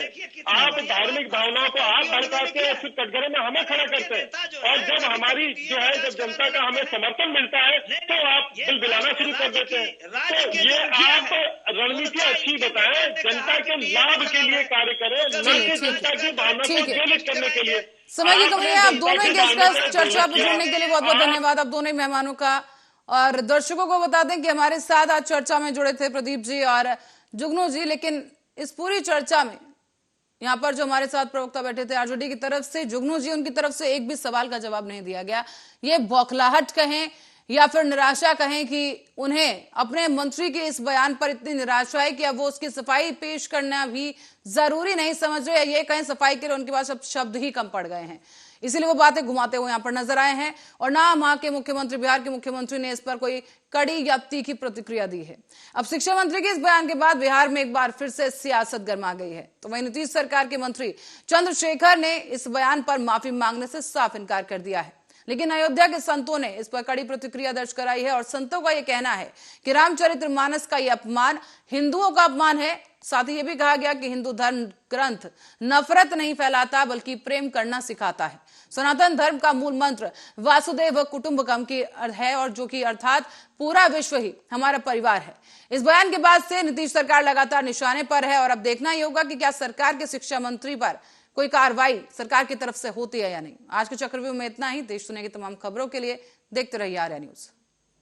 आप धार्मिक भावनाओं को आप भड़काते हैं, फिर कटघरे में हमें खड़ा करते हैं और जब हमारी जो है जब जनता का हमें समर्थन मिलता है तो आप बिलबिलाना शुरू कर देते हैं। तो ये आप रणनीति अच्छी बताएं, जनता के लाभ के लिए कार्य करें, न कि जनता की भावना को ज्वलित करने के लिए। समय की कमी है। आप दोनों ही गेस्ट का चर्चा पर जुड़ने के लिए बहुत बहुत धन्यवाद आप दोनों ही मेहमानों का। और दर्शकों को बता दें कि हमारे साथ आज चर्चा में जुड़े थे प्रदीप जी और जुगनू जी, लेकिन इस पूरी चर्चा में यहाँ पर जो हमारे साथ प्रवक्ता बैठे थे आरजेडी की तरफ से, जुगनू जी, उनकी तरफ से एक भी सवाल का जवाब नहीं दिया गया। ये बौखलाहट कहें या फिर निराशा कहें कि उन्हें अपने मंत्री के इस बयान पर इतनी निराशा है कि अब वो उसकी सफाई पेश करना भी जरूरी नहीं समझ रहे, ये कहें सफाई के लिए उनके पास अब शब्द ही कम पड़ गए हैं, इसीलिए वो बातें घुमाते हुए यहाँ पर नजर आए हैं। और ना वहां के मुख्यमंत्री, बिहार के मुख्यमंत्री ने इस पर कोई कड़ी या तीखी प्रतिक्रिया दी है। अब शिक्षा मंत्री के इस बयान के बाद बिहार में एक बार फिर से सियासत गर्मा गई है। तो वहीं नीतीश सरकार के मंत्री चंद्रशेखर ने इस बयान पर माफी मांगने से साफ इनकार कर दिया है, लेकिन अयोध्या के संतों ने इस पर कड़ी प्रतिक्रिया दर्ज कराई है और संतों का यह कहना है कि रामचरितमानस का यह अपमान हिंदुओं का अपमान है। साथ ही यह भी कहा गया कि हिंदू धर्म ग्रंथ नफरत नहीं फैलाता बल्कि प्रेम करना सिखाता है। सनातन धर्म का मूल मंत्र वासुदेव कुटुंबकम की है और जो कि अर्थात पूरा विश्व ही हमारा परिवार है। इस बयान के बाद से नीतीश सरकार लगातार निशाने पर है और अब देखना ही होगा कि क्या सरकार के शिक्षा मंत्री पर कोई कार्रवाई सरकार की तरफ से होती है या नहीं। आज के चक्रव्यूह में इतना ही। देश दुनिया की तमाम खबरों के लिए देखते रहिए आर्या न्यूज।